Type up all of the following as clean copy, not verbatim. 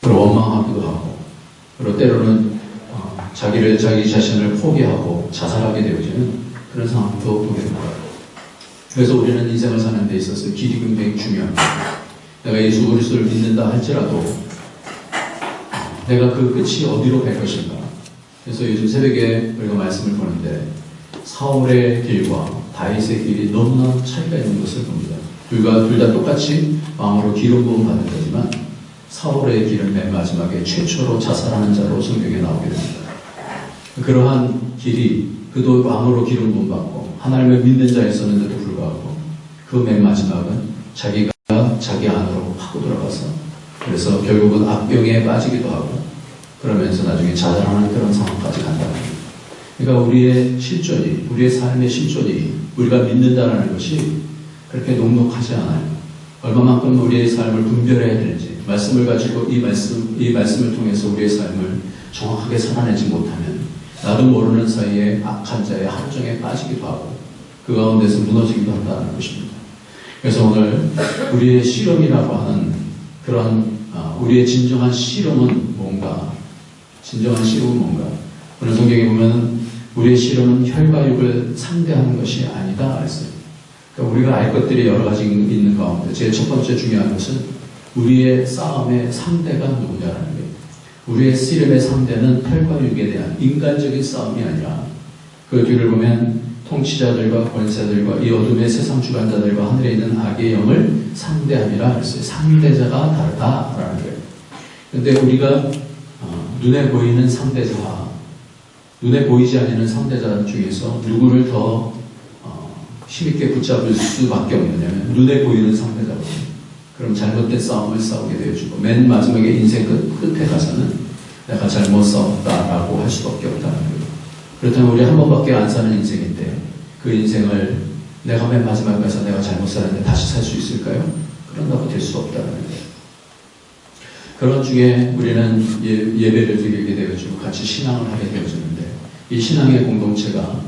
그리고 원망하기도 하고, 그리고 때로는 자기 자신을 포기하고 자살하게 되어지는 그런 상황도 보게 됩니다. 그래서 우리는 인생을 사는 데 있어서 길이 굉장히 중요합니다. 내가 예수 그리스도를 믿는다 할지라도 내가 그 끝이 어디로 갈 것인가. 그래서 요즘 새벽에 우리가 말씀을 보는데 사울의 길과 다윗의 길이 너무나 차이가 있는 것을 봅니다. 둘 다 똑같이 마음으로 기름 부음 받은 거지만 사울의 길은 맨 마지막에 최초로 자살하는 자로 성경에 나오게 됩니다. 그러한 길이 그도 마음으로 기름 부음 받고 하나님을 믿는 자였었는데도 불구하고 그 맨 마지막은 자기가 자기 안으로 파고 들어가서 그래서 결국은 악병에 빠지기도 하고 그러면서 나중에 자살하는 그런 상황까지 간다는 겁니다. 그러니까 우리의 실존이, 우리의 삶의 실존이 우리가 믿는다는 것이 그렇게 녹록하지 않아요. 얼마만큼 우리의 삶을 분별해야 되는지, 말씀을 가지고 이 말씀을 통해서 우리의 삶을 정확하게 살아내지 못하면 나도 모르는 사이에 악한 자의 함정에 빠지기도 하고 그 가운데서 무너지기도 한다는 것입니다. 그래서 오늘 우리의 실험이라고 하는 그런 우리의 진정한 실험은 뭔가? 진정한 실험은 뭔가? 오늘 성경에 보면 우리의 실험은 혈과 육을 상대하는 것이 아니다 했어요. 그러니까 우리가 알 것들이 여러 가지 있는 가운데 제일 첫 번째 중요한 것은 우리의 싸움의 상대가 누구냐라는 거예요. 우리의 씨름의 상대는 혈과 육에 대한 인간적인 싸움이 아니라 그 뒤를 보면 통치자들과 권세들과 이 어둠의 세상 주관자들과 하늘에 있는 악의 영을 상대함이라 했어요. 상대자가 다르다라는 거예요. 그런데 우리가 눈에 보이는 상대자와 눈에 보이지 않는 상대자 중에서 누구를 더 힘있게 붙잡을 수밖에 없느냐면 눈에 보이는 상대자거든요. 그럼 잘못된 싸움을 싸우게 되어주고 맨 마지막에 인생 끝에 가서는 내가 잘못 싸웠다라고 할 수밖에 없다는 거예요. 그렇다면 우리 한 번밖에 안 사는 인생인데 그 인생을 내가 맨 마지막에 가서 내가 잘못 살았는데 다시 살 수 있을까요? 그런다고 될 수 없다는 거예요. 그런 중에 우리는 예배를 드리게 되어지고 같이 신앙을 하게 되어지는데 이 신앙의 공동체가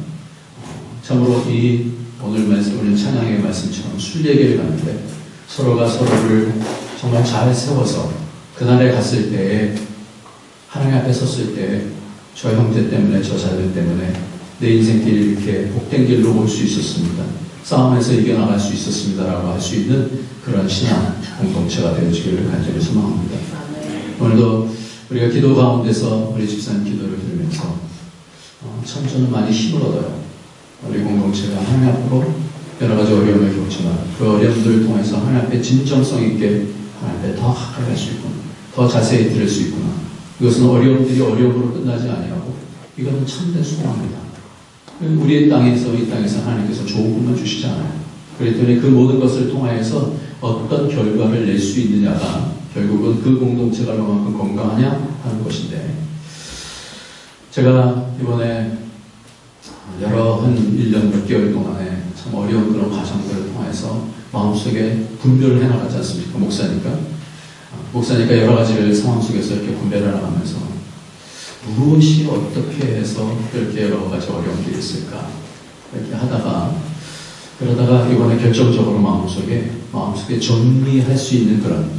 참으로 이 오늘 찬양의 말씀처럼 술 얘기를 하는데 서로가 서로를 정말 잘 세워서 그날에 갔을 때에 하나님 앞에 섰을 때 저 형제 때문에 저 자들 때문에 내 인생길이 이렇게 복된 길로 올 수 있었습니다. 싸움에서 이겨나갈 수 있었습니다라고 할 수 있는 그런 신앙 공동체가 되어지기를 간절히 소망합니다. 오늘도 우리가 기도 가운데서 우리 집사님 기도를 들으면서 참 저는 많이 힘을 얻어요. 우리 공동체가 하나님 앞으로 여러 가지 어려움을 겪지만 그 어려움들을 통해서 하나님 앞에 진정성 있게 하나님 앞에 더 가까이 갈 수 있구나, 더 자세히 들을 수 있구나. 이것은 어려움들이 어려움으로 끝나지 아니하고 이것은 참된 소망입니다. 우리의 땅에서 이 땅에서 하나님께서 좋은 것만 주시지 않아요. 그랬더니 그 모든 것을 통하여서 어떤 결과를 낼 수 있느냐가 결국은 그 공동체가 얼마만큼 건강하냐 하는 것인데 제가 이번에 여러 한 1년 몇 개월 동안에 참 어려운 그런 과정들을 통해서 마음속에 분별을 해나가지 않습니까? 목사니까 여러 가지를 상황 속에서 이렇게 분별을 해나가면서 무엇이 어떻게 해서 그렇게 여러 가지 어려움들이 있을까 이렇게 그러다가 이번에 결정적으로 마음속에 정리할 수 있는 그런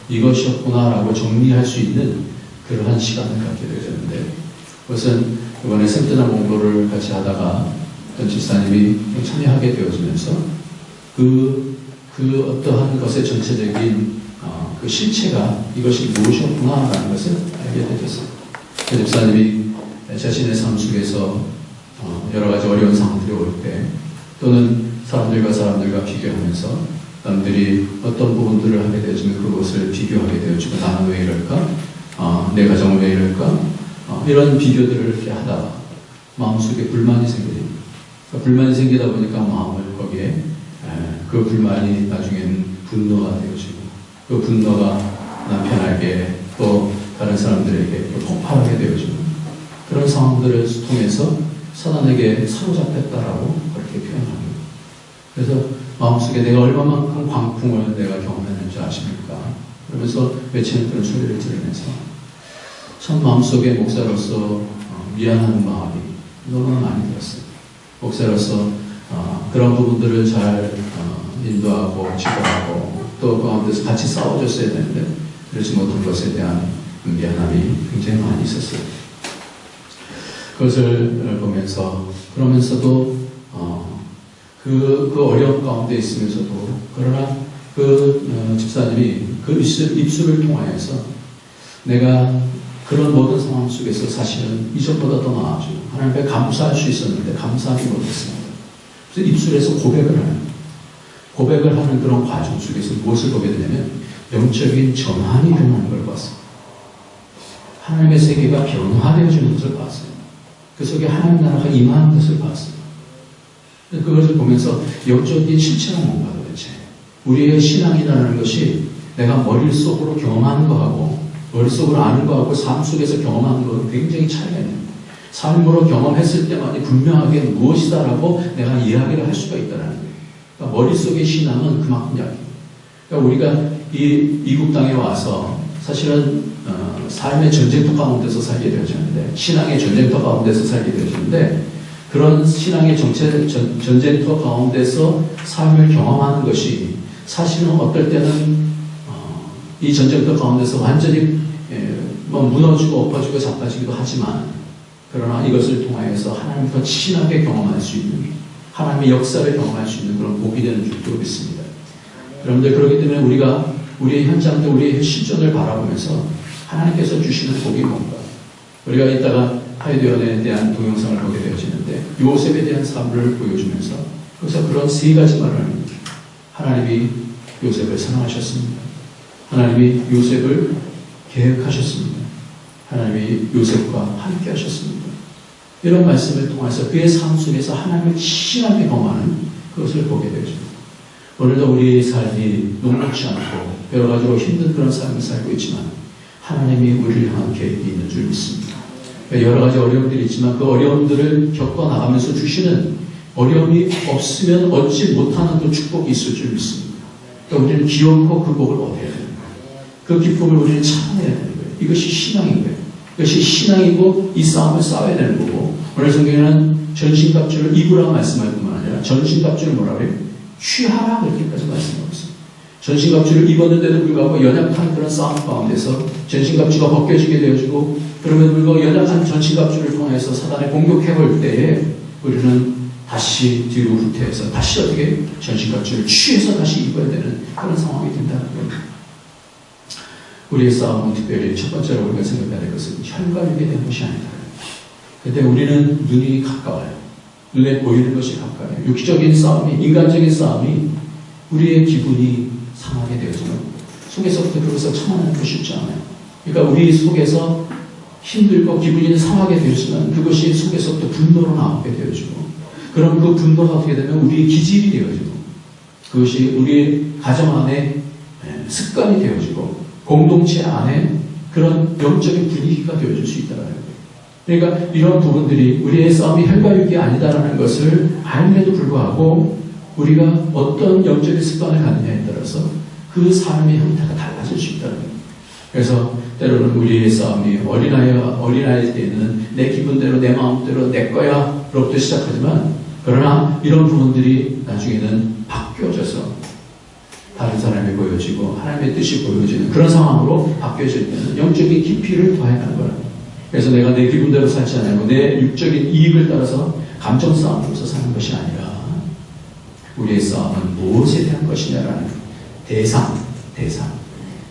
이것이었구나 라고 정리할 수 있는 그러한 시간을 갖게 되었는데 그것은 이번에 샘뜨나 공부를 같이 하다가 어떤 집사님이 참여하게 되어지면서 그 어떠한 것의 전체적인 그 실체가 이것이 무엇이었구나 라는 것을 알게 되었어요. 그 집사님이 자신의 삶 속에서 여러 가지 어려운 상황들이 올 때 또는 사람들과 비교하면서 남들이 어떤 부분들을 하게 되어지면 그것을 비교하게 되어지고 나는 왜 이럴까? 내 가정은 왜 이럴까? 이런 비교들을 이렇게 하다가 마음속에 불만이 생겨요. 불만이 생기다 보니까 마음을 거기에 그 불만이 나중에는 분노가 되어지고 그 분노가 남편에게 또 다른 사람들에게 또 폭발하게 되어지고 그런 상황들을 통해서 사단에게 사로잡혔다라고 그렇게 표현합니다. 그래서 마음속에 내가 얼마만큼 광풍을 내가 경험했는지 아십니까? 그러면서 외치는 그런 소리를 들으면서 참 마음속에 목사로서 미안한 마음이 너무나 많이 들었어요. 목사로서 그런 부분들을 잘 인도하고 지도하고 또 그 가운데서 같이 싸워줬어야 되는데 그렇지 못한 것에 대한 미안함이 굉장히 많이 있었어요. 그것을 보면서 그러면서도 그 어려운 가운데 있으면서도 그러나 집사님이 그 입술을 통하여서 내가 그런 모든 상황 속에서 사실은 이전보다 더 나아지고 하나님 앞에 감사할 수 있었는데 감사하지 못했습니다. 그래서 입술에서 고백을 하는 그런 과정 속에서 무엇을 보게 되냐면 영적인 전환이 일어나는 걸 봤어요. 하나님의 세계가 변화되어지는 것을 봤어요. 그 속에 하나님 나라가 임하는 것을 봤어요. 그것을 보면서 영적인 실체는 뭔가 도대체 우리의 신앙이라는 것이 내가 머릿속으로 경험하는 거하고 머릿속으로 아는 거하고 삶 속에서 경험하는 거는 굉장히 차이가 있는 거예요. 삶으로 경험했을 때만이 분명하게 무엇이다라고 내가 이야기를 할 수가 있다는 거예요. 그러니까 머릿속의 신앙은 그만큼 약해요. 그러니까 우리가 이 이국 땅에 와서 사실은 삶의 전쟁터 가운데서 살게 되어졌는데 신앙의 전쟁터 가운데서 살게 되어졌는데 그런 신앙의 전쟁터 가운데서 삶을 경험하는 것이 사실은 어떨 때는 이 전쟁터 가운데서 완전히 무너지고 엎어지고 자빠지기도 하지만 그러나 이것을 통하여서 하나님과 친하게 경험할 수 있는 하나님의 역사를 경험할 수 있는 그런 복이 되는 줄도 믿습니다. 여러분들 그렇기 때문에 우리가 우리의 현장들 우리의 실존을 바라보면서 하나님께서 주시는 복이 뭔가 우리가 이따가 하이드연에 대한 동영상을 보게 되어지는데 요셉에 대한 삶을 보여주면서 그래서 그런 세 가지 말을 합니다. 하나님이 요셉을 사랑하셨습니다. 하나님이 요셉을 계획하셨습니다. 하나님이 요셉과 함께 하셨습니다. 이런 말씀을 통해서 그의 삶 속에서 하나님을 친하게 경험하는 그것을 보게 되어집니다. 오늘도 우리의 삶이 녹록지 않고 여러 가지로 힘든 그런 삶을 살고 있지만 하나님이 우리를 향한 계획이 있는 줄 믿습니다. 여러 가지 어려움들이 있지만 그 어려움들을 겪어나가면서 주시는 어려움이 없으면 얻지 못하는 그 축복이 있을 줄 믿습니다. 그러니까 우리는 기억하고 그 복을 얻어야 되는 거예요. 그 기쁨을 우리는 참아야 되는 거예요. 이것이 신앙인 거예요. 이것이 신앙이고 이 싸움을 싸워야 되는 거고 오늘 성경에는 전신갑주를 입으라고 말씀할 뿐만 아니라 전신갑주를 뭐라 그래요? 취하라 그렇게까지 말씀하고 있습니다. 전신갑주를 입었는데도 불구하고 연약한 그런 싸움 가운데서 전신갑주가 벗겨지게 되어지고 그러면 불구하고 연약한 전신갑주를 통해서 사단에 공격해볼 때에 우리는 다시 뒤로 후퇴해서 다시 어떻게 전신갑주를 취해서 다시 입어야 되는 그런 상황이 된다는 거예요. 우리의 싸움은 특별히 첫 번째로 우리가 생각해야 될 것은 혈과 육에 대한 것이 아니다. 그때 우리는 눈이 가까워요. 눈에 보이는 것이 가까워요. 육적인 싸움이, 인간적인 싸움이 우리의 기분이 상하게 되어지는 속에서부터 그것을 참아내는 것이 쉽지 않아요. 그러니까 우리 속에서 힘들고 기분이 상하게 되어지면 그것이 속에서부터 분노로 나오게 되어지고 그럼 그 분노가 어떻게 되면 우리의 기질이 되어지고 그것이 우리 가정 안에 습관이 되어지고 공동체 안에 그런 영적인 분위기가 되어질 수 있다는 거예요. 그러니까 이런 부분들이 우리의 싸움이 혈과 육이 아니다라는 것을 알면에도 불구하고 우리가 어떤 영적인 습관을 갖느냐에 따라서 그 삶의 형태가 달라질 수 있다는 거예요. 그래서 때로는 우리의 싸움이 어린아이 때에는 내 기분대로 내 마음대로 내 거야 로부터 시작하지만 그러나 이런 부분들이 나중에는 바뀌어져서 다른 사람이 보여지고 하나님의 뜻이 보여지는 그런 상황으로 바뀌어질 때는 영적인 깊이를 더해가는 거라. 그래서 내가 내 기분대로 살지 않고 내 육적인 이익을 따라서 감정 싸움으로서 사는 것이 아니라 우리의 싸움은 무엇에 대한 것이냐라는 대상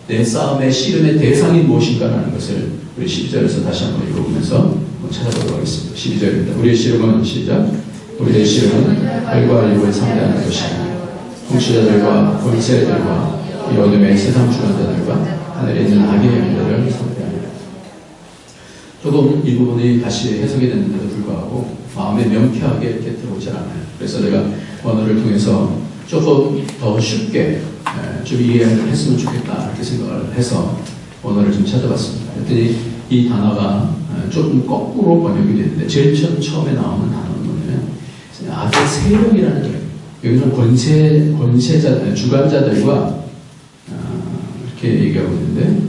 내 싸움의 씨름의 대상이 무엇인가라는 것을 우리 12절에서 다시 한번 읽어보면서 찾아보도록 하겠습니다. 12절입니다. 우리의 씨름은 시작. 우리의 씨름은 혈과 육을 상대하는 것이 아니라 통치자들과 권세들과 이 어둠의 세상 주관자들과 하늘에 있는 악의 영들을 상대하니라. 조금 이 부분이 다시 해석이 됐는데도 불구하고 마음에 명쾌하게 이렇게 들어오지 않아요. 그래서 내가 언어를 통해서 조금 더 쉽게 좀 이해를 했으면 좋겠다 이렇게 생각을 해서 언어를 좀 찾아봤습니다. 그랬더니 이 단어가 조금 거꾸로 번역이 됐는데 제일 처음에 나오는 단어는 뭐냐면 악의 세력이라는 거예요. 여기는 권세자, 주관자들과 이렇게 얘기하고 있는데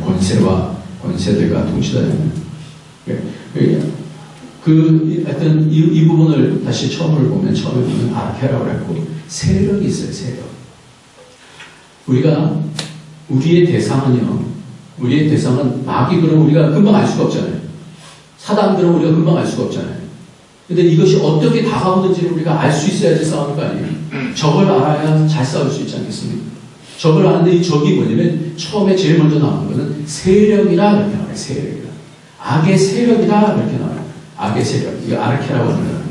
권세와 권세들과 통치자들. 하여튼 이 부분을 다시 처음에 보면 아케라고 했고 세력이 있어요. 세력. 우리가 우리의 대상은 마귀 그럼 우리가 금방 알 수가 없잖아요. 사단 그럼 우리가 금방 알 수가 없잖아요. 근데 이것이 어떻게 다가오는지를 우리가 알 수 있어야지 싸우는 거 아니에요? 적을 알아야 잘 싸울 수 있지 않겠습니까? 적을 아는데 이 적이 뭐냐면 처음에 제일 먼저 나오는 것은 세력이라 이렇게 나와요. 세력이라. 악의 세력이다 이렇게 나와요. 악의 세력. 이거 아르케라고 하는 거예요.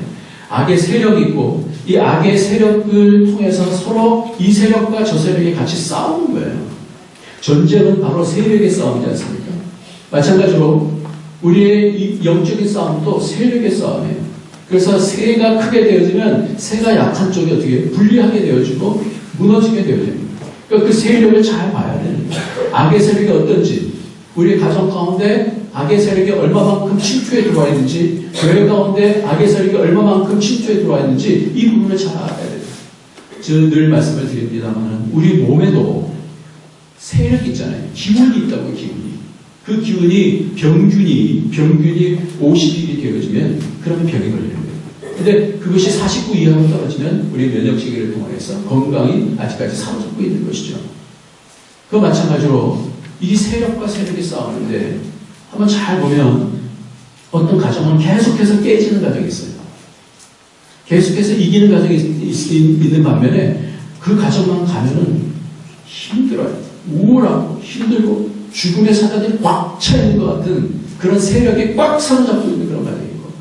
악의 세력이 있고 이 악의 세력을 통해서 서로 이 세력과 저 세력이 같이 싸우는 거예요. 전쟁은 바로 세력의 싸움이지 않습니까? 마찬가지로 우리의 이 영적인 싸움도 세력의 싸움이에요. 그래서 세가 크게 되어지면 세가 약한 쪽이 어떻게 불리하게 되어지고 무너지게 되어집니다. 그러니까 그 세력을 잘 봐야 되는 거예요. 악의 세력이 어떤지, 우리 가정 가운데 악의 세력이 얼마만큼 침투에 들어와 있는지, 교회 가운데 악의 세력이 얼마만큼 침투에 들어와 있는지 이 부분을 잘 알아야 돼요. 저는 늘 말씀을 드립니다만 우리 몸에도 세력이 있잖아요. 기운이 있다고, 기운이. 그 기운이 병균이 50일이 되어지면 그러면 병이 걸리는 거예요. 근데 그것이 49 이하로 떨어지면 우리 면역체계를 통해서 건강이 아직까지 사로잡고 있는 것이죠. 그 마찬가지로 이 세력과 세력이 싸우는데 한번 잘 보면 어떤 가정은 계속해서 깨지는 가정이 있어요. 계속해서 이기는 가정이 있는 반면에 그 가정만 가면은 힘들어요. 우울하고 힘들고 죽음의 사단이 꽉 차 있는 것 같은 그런 세력이 꽉 사로잡고 있는 그런 가정이고,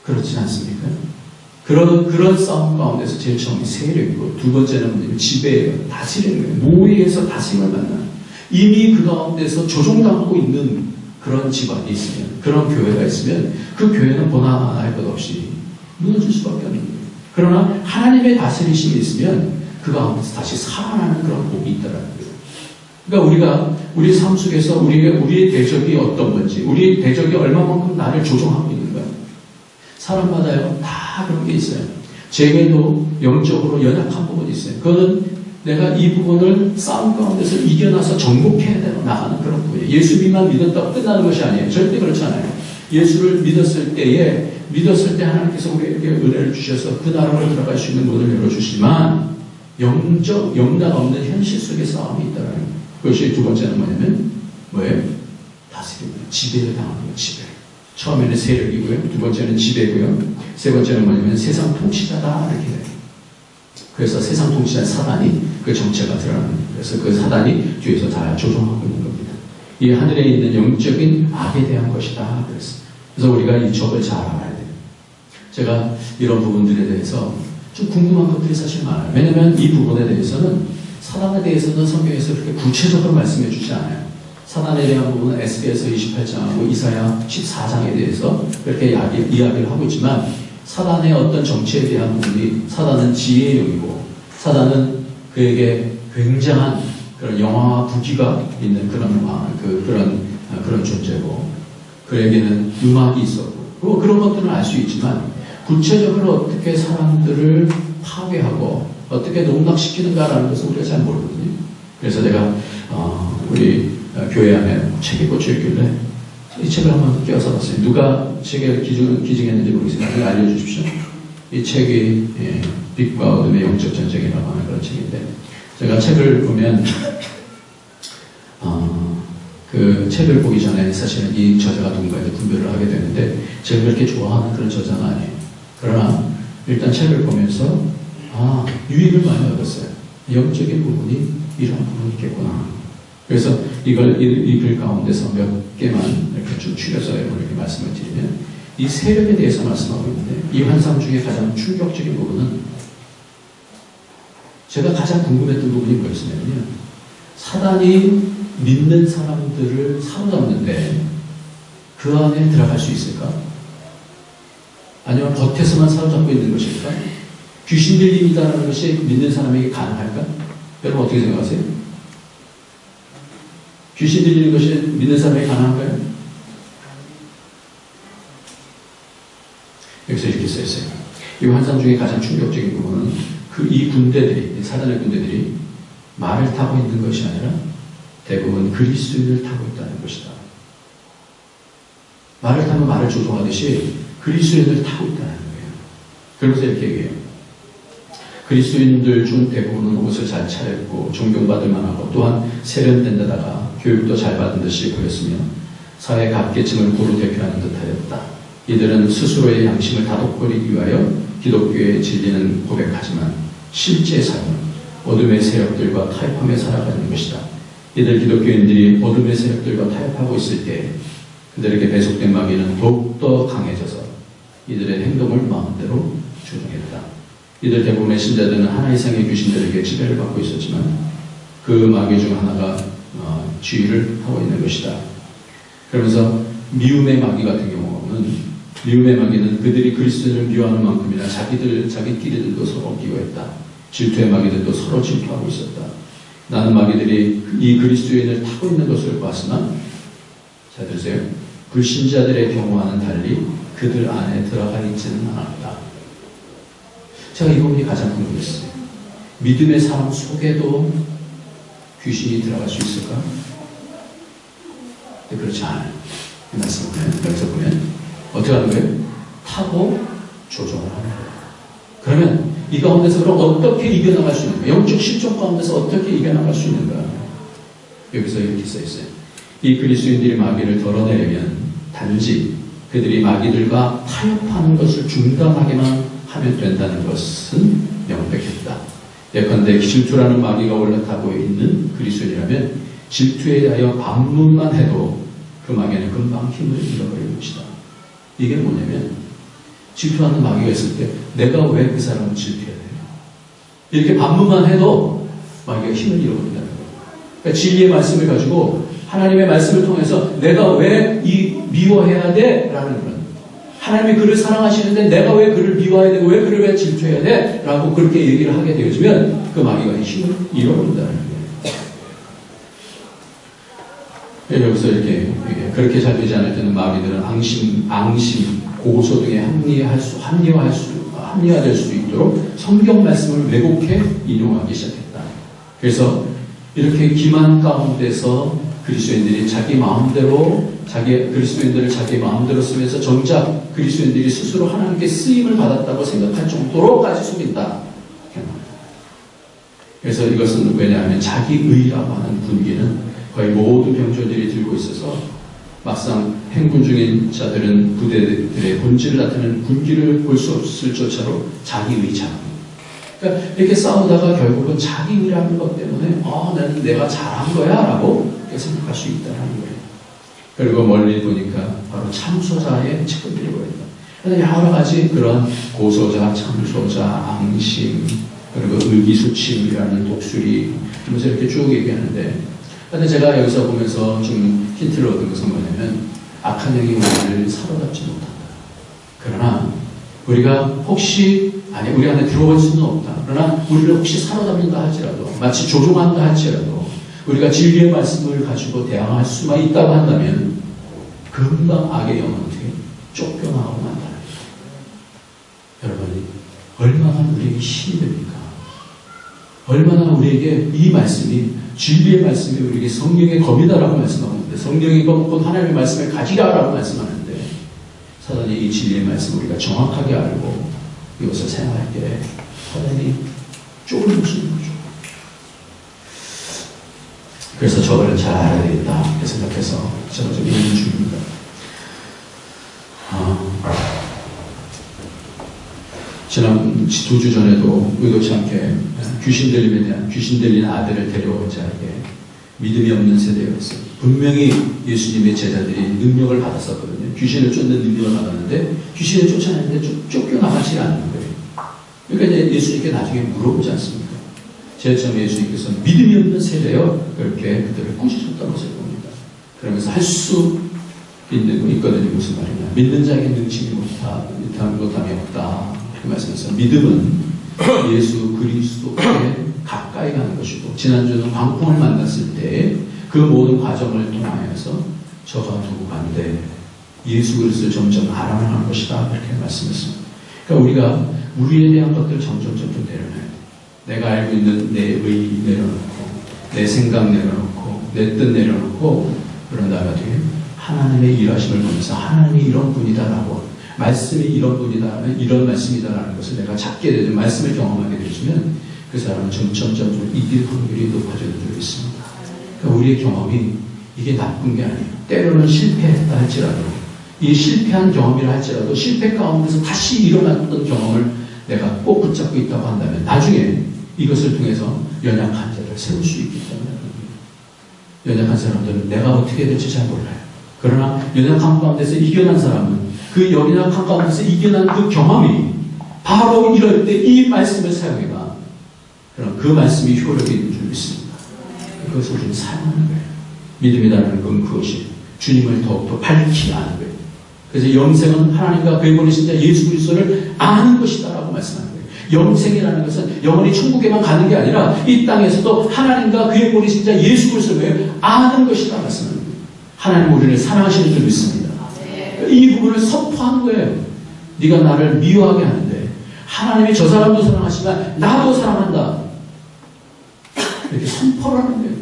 그렇지 않습니까? 그런 싸움 가운데서 제일 처음이 세력이고, 두 번째는 뭐냐면 지배예요. 다스리는 거예요. 모의에서 다스림을 만나는. 이미 그 가운데서 조종당하고 있는 그런 집안이 있으면, 그런 교회가 있으면 그 교회는 보나마날 것 없이 무너질 수밖에 없는 거예요. 그러나 하나님의 다스리심이 있으면 그 가운데서 다시 살아나는 그런 복이 있다라는 거예요. 그러니까 우리 삶 속에서 우리의 대적이 어떤 건지, 우리의 대적이 얼마만큼 나를 조종하고 있는가. 사람마다요, 다 그런 게 있어요. 제게도 영적으로 연약한 부분이 있어요. 그거는 내가 이 부분을 싸움 가운데서 이겨나서 정복해야 나가는 그런 부분이에요. 예수님만 믿었다고 끝나는 것이 아니에요. 절대 그렇지 않아요. 예수를 믿었을 때 하나님께서 우리에게 은혜를 주셔서 그 나라로 들어갈 수 있는 문을 열어주시지만 영락 없는 현실 속에 싸움이 있다는 거예요. 그것이 두 번째는 뭐냐면 뭐예요? 다스립니다. 지배를 당하는 거예요. 지배. 처음에는 세력이고요. 두 번째는 지배고요. 세 번째는 뭐냐면 세상 통치자다 이렇게 돼요. 그래서 세상 통치자 사단이 그 정체가 드러나는 거예요. 그래서 그 사단이 뒤에서 다 조종하고 있는 겁니다. 이 하늘에 있는 영적인 악에 대한 것이다. 그래서 우리가 이 적을 잘 알아야 돼요. 제가 이런 부분들에 대해서 좀 궁금한 것들이 사실 많아요. 왜냐하면 이 부분에 대해서는, 사단에 대해서는 성경에서 그렇게 구체적으로 말씀해 주지 않아요. 사단에 대한 부분은 에스겔서 28장하고 이사야 14장에 대해서 그렇게 이야기를 하고 있지만, 사단의 어떤 정치에 대한 부분이, 사단은 지혜의 영이고, 사단은 그에게 굉장한 그런 영화와 부기가 있는 그런 존재고, 그에게는 음악이 있었고, 그런 것들은 알 수 있지만, 구체적으로 어떻게 사람들을 파괴하고 어떻게 농락시키는가라는 것을 우리가 잘 모르거든요. 그래서 제가 우리 교회 안에 책이 꽂혀있길래 이 책을 한번 껴서 봤어요. 누가 책에 기증했는지 모르겠어요. 알려주십시오. 이 책이 빛과 어둠의 영적 전쟁이라고 하는 그런 책인데, 제가 책을 보면 그 책을 보기 전에 사실은 이 저자가 누군가에 분별을 하게 되는데, 제가 그렇게 좋아하는 그런 저자는 아니에요. 그러나 일단 책을 보면서 유익을 많이 얻었어요. 영적인 부분이 이런 부분이 있겠구나. 그래서 이걸 이 글 가운데서 몇 개만 이렇게 쭉 추려서 이렇게 말씀을 드리면, 이 세력에 대해서 말씀하고 있는데, 이 환상 중에 가장 충격적인 부분은, 제가 가장 궁금했던 부분이 뭐였냐면요, 사단이 믿는 사람들을 사로잡는데 그 안에 들어갈 수 있을까? 아니면 겉에서만 사로잡고 있는 것일까? 귀신 들림이다라는 것이 믿는 사람에게 가능할까? 여러분 어떻게 생각하세요? 귀신 들리는 것이 믿는 사람에게 가능할까요? 여기서 이렇게 써있어요. 이 환상 중에 가장 충격적인 부분은 이 군대들이, 사단의 군대들이 말을 타고 있는 것이 아니라 대부분 그리스도인을 타고 있다는 것이다. 말을 타면 말을 조종하듯이 그리스도인을 타고 있다는 거예요. 그러면서 이렇게 얘기해요. 그리스도인들 중 대부분은 옷을 잘 차렸고 존경받을 만하고 또한 세련된 데다가 교육도 잘 받은 듯이 보였으며 사회 각계층을 고루 대표하는 듯하였다. 이들은 스스로의 양심을 다독거리기 위하여 기독교의 진리는 고백하지만 실제 삶은 어둠의 세력들과 타협하며 살아가는 것이다. 이들 기독교인들이 어둠의 세력들과 타협하고 있을 때 그들에게 배속된 마귀는 더욱더 강해져서 이들의 행동을 마음대로 조종했다. 이들 대부분의 신자들은 하나 이상의 귀신들에게 지배를 받고 있었지만 그 마귀 중 하나가 지휘를 하고 있는 것이다. 그러면서 미움의 마귀 같은 경우는 미움의 마귀는 그들이 그리스도인을 미워하는 만큼이나 자기끼리들도 서로 미워했다. 질투의 마귀들도 서로 질투하고 있었다. 나는 마귀들이 이 그리스도인을 타고 있는 것을 봤으나 잘 들으세요. 불신자들의 경우와는 달리 그들 안에 들어가 있지는 않았다. 제가 이 부분이 가장 궁금했어요. 믿음의 사람 속에도 귀신이 들어갈 수 있을까? 그렇지 않아요. 이 말씀을 여기서 보면 어떻게 하는 거예요? 타고 조종을 하는 거예요. 그러면 이 가운데서 그럼 어떻게 이겨나갈 수 있는가? 영적 실종 가운데서 어떻게 이겨나갈 수 있는가? 여기서 이렇게 써있어요. 이 그리스도인들이 마귀를 덜어내려면 단지 그들이 마귀들과 타협하는 것을 중단하게만 하면 된다는 것은 명백했다. 예컨대 질투라는 마귀가 올라타고 있는 그리스도인이라면 질투에 대하여 반문만 해도 그 마귀는 금방 힘을 잃어버리는 것이다. 이게 뭐냐면 질투하는 마귀가 있을 때 내가 왜 그 사람을 질투해야 돼요? 이렇게 반문만 해도 마귀가 힘을 잃어버린다는 거예요. 그러니까 진리의 말씀을 가지고 하나님의 말씀을 통해서 내가 왜 미워해야 돼? 라는 그런 하나님이 그를 사랑하시는데 내가 왜 그를 미워해야 되고 왜 그를 왜 질투해야 돼? 라고 그렇게 얘기를 하게 되어지면 그 마귀가 힘을 잃어버린다는 거예요. 여기서 이렇게 그렇게 잘 되지 않을 때는 마귀들은 앙심, 고소 등에 합리화될 수 있도록 성경 말씀을 왜곡해 인용하기 시작했다. 그래서 이렇게 기만 가운데서 그리스도인들이 그리스도인들을 자기 마음대로 쓰면서 정작 그리스도인들이 스스로 하나님께 쓰임을 받았다고 생각할 정도로까지 속인다. 그래서 이것은 왜냐하면 자기의라고 하는 분기는 거의 모든 병조들이 들고 있어서 막상 행군 중인 자들은 부대들의 본질을 나타내는 분기를 볼 수 없을 조차로 자기의 자기. 그러니까 이렇게 싸우다가 결국은 자기의라는 것 때문에 나는 내가 잘한 거야 라고 생각할 수 있다는 거예요. 그리고 멀리 보니까 바로 참소자의 측근들이 보인다. 그래서 여러 가지 그런 고소자, 참소자, 앙심, 그리고 의기소침이라는 독수리 하면서 이렇게 쭉 얘기하는데 근데 제가 여기서 보면서 좀 힌트를 얻은 것은 뭐냐면 악한 영이 우리를 사로잡지 못한다. 그러나 우리가 혹시 우리 안에 들어올 수는 없다. 그러나 우리를 혹시 사로잡는다 할지라도 마치 조종한다 할지라도 우리가 진리의 말씀을 가지고 대항할 수만 있다고 한다면 금방 악의 영은 어떻게 쫓겨나고 만다는 거예요. 여러분이 얼마나 우리에게 힘이 됩니까? 얼마나 우리에게 이 말씀이 진리의 말씀이 우리에게 성령의 검이다라고 말씀하는데 성령의 검 곧 하나님의 말씀을 가지라라고 말씀하는데 사단이 이 진리의 말씀을 우리가 정확하게 알고 이것을 생각할 때 사단이 쪼그려 주는 거죠. 그래서 저거를 잘 알아야 되겠다 이렇게 생각해서 제가 좀 읽는 중입니다. 지난 2주 전에도 의도치 않게 귀신 들린 아들을 데려오자 이게 믿음이 없는 세대였어요. 분명히 예수님의 제자들이 능력을 받았었거든요. 귀신을 쫓는 능력을 받았는데 귀신을 쫓아내는데 쫓겨나가지 않는 거예요. 그러니까 이제 예수님께 나중에 물어보지 않습니까? 제일 처음에 예수님께서 믿음이 없는 세대여 그렇게 그들을 꾸짖었다는 것을 봅니다. 그러면서 할 수 있거든요. 무슨 말이냐. 믿는 자에게 능치이 못함이 없다. 그 말씀에서 믿음은 예수 그리스도께 가까이 가는 것이고 지난주는 광풍을 만났을 때 그 모든 과정을 통하여서 저가 누구간데 예수 그리스도를 점점 알아가는 것이다 그렇게 말씀했습니다. 그러니까 우리가 우리에 대한 것들을 점점 내려놔야 돼. 내가 알고 있는 내 의 내려놓고 내 생각 내려놓고 내 뜻 내려놓고 그런 다음에 어떻게 하나님의 일하심을 보면서 하나님이 이런 분이다라고 말씀이 이런 분이다라면 이런 말씀이다라는 것을 내가 찾게 되는 말씀을 경험하게 되시면 그 사람은 점점 이길 확률이 높아지는 줄 믿습니다. 그러니까 우리의 경험이 이게 나쁜 게 아니에요. 때로는 실패했다 할지라도 이 실패한 경험이라 할지라도 실패 가운데서 다시 일어났던 경험을 내가 꼭 붙잡고 있다고 한다면 나중에 이것을 통해서 연약한 자를 세울 수 있기 때문에 연약한 사람들은 내가 어떻게 될지 잘 몰라요. 그러나 연약한 가운데서 이겨난 사람은 그 연약한 가운데서 이겨난 그 경험이 바로 이럴 때 이 말씀을 사용해가 그럼 그 말씀이 효력이 있는 줄 믿습니다. 그것을 우리는 사용하는 거예요. 믿음이라는 건 그것이 주님을 더욱더 밝히 아는 거예요. 그래서 영생은 하나님과 그의 보내신 자 예수 그리스도를 아는 것이다라고 말씀하는 거예요. 영생이라는 것은 영원히 천국에만 가는 게 아니라 이 땅에서도 하나님과 그의 보내신 자 예수 그리스도를 아는 것이다 말씀하는 거예요. 하나님 우리를 사랑하시는 줄 믿습니다. 이 부분을 선포하는 거예요. 네가 나를 미워하게 하는데 하나님이 저 사람도 사랑하시지만 나도 사랑한다. 이렇게 선포를 하는 거예요.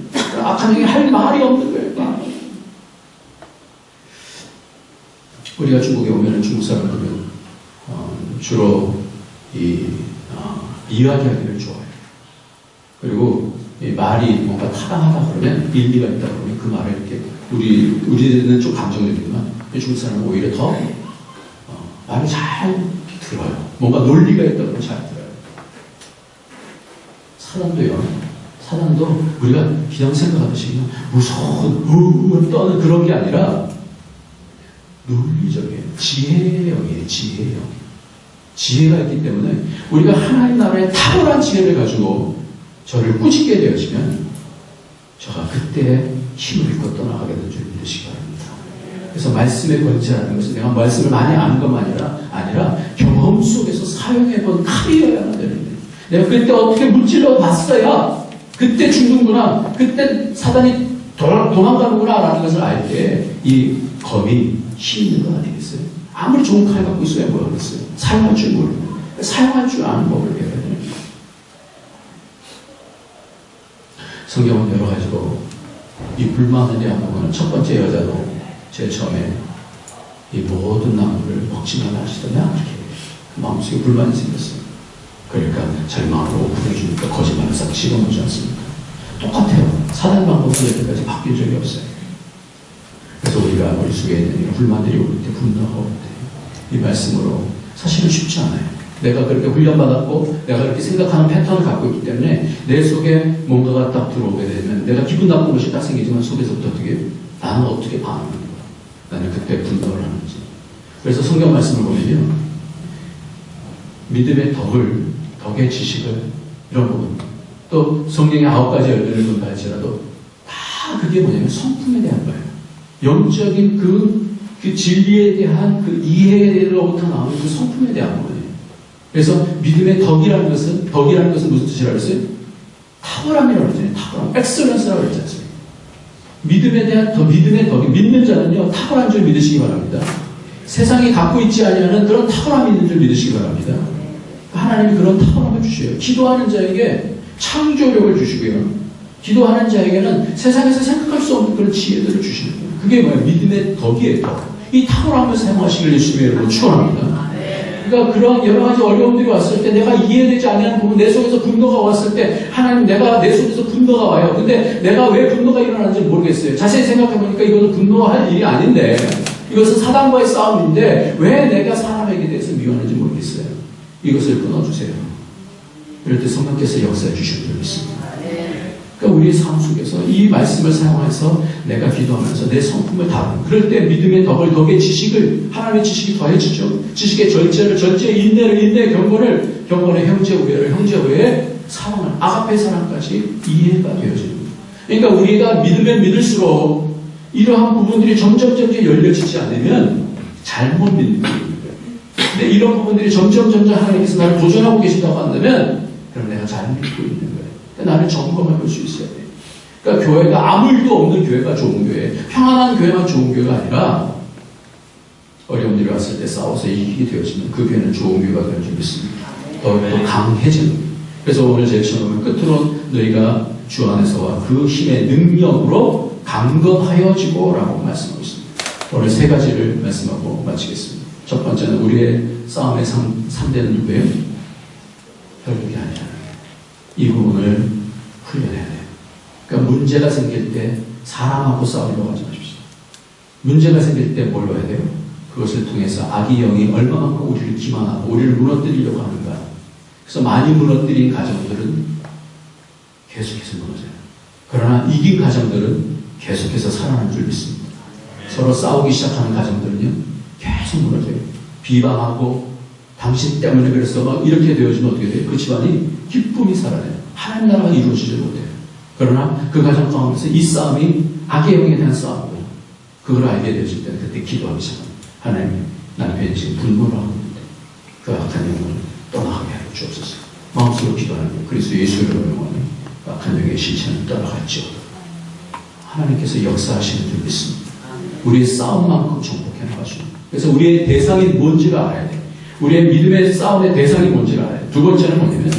악한 영이 할 말이 없는 거예요. 우리가 중국에 오면 중국 사람들은 주로 이야기하기를 좋아해요. 그리고 말이 뭔가 타당하다 그러면 일리가 있다 그러면 그 말을 이렇게 우리는 좀 감정적이지만 중국 사람은 오히려 더 말을 잘 들어요. 뭔가 논리가 있다 그러면 잘 들어요. 사단도 우리가 그냥 생각하듯이 그냥 무서운 떠는 그런 게 아니라 논리적이에요. 지혜형이에요. 지혜가 있기 때문에 우리가 하나님 나라의 탁월한 지혜를 가지고 저를 꾸짖게 되어지면 저가 그때 힘을 잃고 떠나가게 될 줄 믿으시기 바랍니다. 그래서 말씀의 권세라는 것은 내가 말씀을 많이 아는 것만 아니라 경험 속에서 사용해본 칼이어야만 되는데 내가 그때 어떻게 무찔러 봤어야 그때 죽는구나, 그때 사단이 도망가는구나 라는 것을 알 때 이 검이 힘 있는 거 아니겠어요? 아무리 좋은 칼 갖고 있어야 뭐하겠어요? 사용할 줄 모르고 사용할 줄 아는 법을 배워야 됩니다. 성경은 여러 가지로 이 불만에 대한 부분은 첫 번째 여자도 제일 처음에 이 모든 나무를 먹지 말라 하시더냐 이렇게 마음속에 불만이 생겼어요. 그러니까 자기 마음으로 부려주니까 거짓말을 싹 집어넣지 않습니까? 똑같아요. 사단 방법은 여태까지 바뀐 적이 없어요. 그래서 우리가 머릿속에 있는 이런 불만들이 올 때, 분노가 올 때, 이 말씀으로 사실은 쉽지 않아요. 내가 그렇게 훈련받았고, 내가 그렇게 생각하는 패턴을 갖고 있기 때문에 내 속에 뭔가가 딱 들어오게 되면 내가 기분 나쁜 것이 딱 생기지만 속에서부터 어떻게, 나는 어떻게 반응하는 거야? 나는 그때 분노를 하는지. 그래서 성경 말씀을 보면요. 믿음의 덕의 지식을, 이런 부분. 또 성령의 9가지 열매를 본다 할지라도 다 그게 뭐냐면 성품에 대한 거예요. 영적인 그 진리에 대한 그 이해로부터 나오는 그 성품에 대한 거예요. 그래서 믿음의 덕이라는 것은 무슨 뜻이라고 했어요? 탁월함이라고 했잖아요. 탁월함. 엑셀런스라고 했지 않습니까? 믿음에 대한 믿음의 덕이, 믿는 자는요, 탁월한 줄 믿으시기 바랍니다. 세상이 갖고 있지 아니하는 그런 탁월함이 있는 줄 믿으시기 바랍니다. 하나님이 그런 탁월함을 주셔요. 기도하는 자에게 창조력을 주시고요. 기도하는 자에게는 세상에서 생각할 수 없는 그런 지혜들을 주시는 거예요. 그게 뭐예요? 믿음의 덕이에요. 이 탁월함을 사용하시길 예수님의 이름으로 축원합니다. 그러니까 그런 여러 가지 어려움들이 왔을 때 내가 이해되지 않는 부분, 내 속에서 분노가 왔을 때 하나님 내가 내 속에서 분노가 와요. 근데 내가 왜 분노가 일어나는지 모르겠어요. 자세히 생각해보니까 이것은 분노할 일이 아닌데 이것은 사단과의 싸움인데 왜 내가 사람에게 대해서 미워하는지 모르겠어요. 이것을 끊어주세요. 이럴 때 성령께서 역사해 주실 줄 믿습니다. 그러니까 우리의 삶 속에서 이 말씀을 사용해서 내가 기도하면서 내 성품을 다루는 그럴 때 믿음의 덕의 지식을 하나님의 지식이 더해지죠. 지식의 절제의 인내의 경건의 형제 우애의 사랑을 아가페 사랑까지 이해가 되어집니다. 그러니까 우리가 믿으면 믿을수록 이러한 부분들이 점점 열려지지 않으면 잘못 믿는 거예요. 근데 이런 부분들이 점점 하나님께서 나를 도전하고 계신다고 한다면 그럼 내가 잘 믿고 있는 거예요. 그러니까 나를 점검해 볼 수 있어야 돼요. 그러니까 교회가 아무 일도 없는 교회가 좋은 교회, 평안한 교회만 좋은 교회가 아니라 어려운 일이 왔을 때 싸워서 이기게 되어지면 그 교회는 좋은 교회가 되는 줄 믿습니다. 더 강해지는 거예요. 그래서 오늘 제일 처음에 끝으로 너희가 주 안에서와 그 힘의 능력으로 강건하여지고 라고 말씀하고 있습니다. 오늘 3가지를 말씀하고 마치겠습니다. 첫 번째는 우리의 싸움의 상대는 누구예요? 혈육이 아니라. 이 부분을 훈련해야 돼요. 그러니까 문제가 생길 때 사람하고 싸우려고 하지 마십시오. 문제가 생길 때 뭘 해야 돼요? 그것을 통해서 악의 영이 얼마만큼 우리를 기만하고 우리를 무너뜨리려고 하는가. 그래서 많이 무너뜨린 가정들은 계속해서 무너져요. 그러나 이긴 가정들은 계속해서 살아나는 줄 믿습니다. 서로 싸우기 시작하는 가정들은요, 계속 무너져요. 비방하고 당신 때문에 그래서 막 이렇게 되어지면 어떻게 돼요? 그 집안이 기쁨이 살아나요. 하나님 나라가 이루어지지 못해요. 그러나 그 가정 가운데서 이 싸움이 악의 영에 대한 싸움이고, 그걸 알게 되어질 때는 그때 기도하기 시작합니다. 하나님, 남편이 지금 분노를 하고 있는데 그 악한 영을 떠나가게 하여 주옵소서. 마음속으로 기도하는 거예요. 그래서 예수를 영원히 악한 영의 실체는 떠나갔죠. 하나님께서 역사하시는 줄 믿습니다. 우리의 싸움만큼 정복해 나가시고, 그래서 우리의 대상이 뭔지를 알아야 돼요. 우리의 믿음의 싸움의 대상이 뭔지를 알아야 돼요. 두 번째는 뭐냐면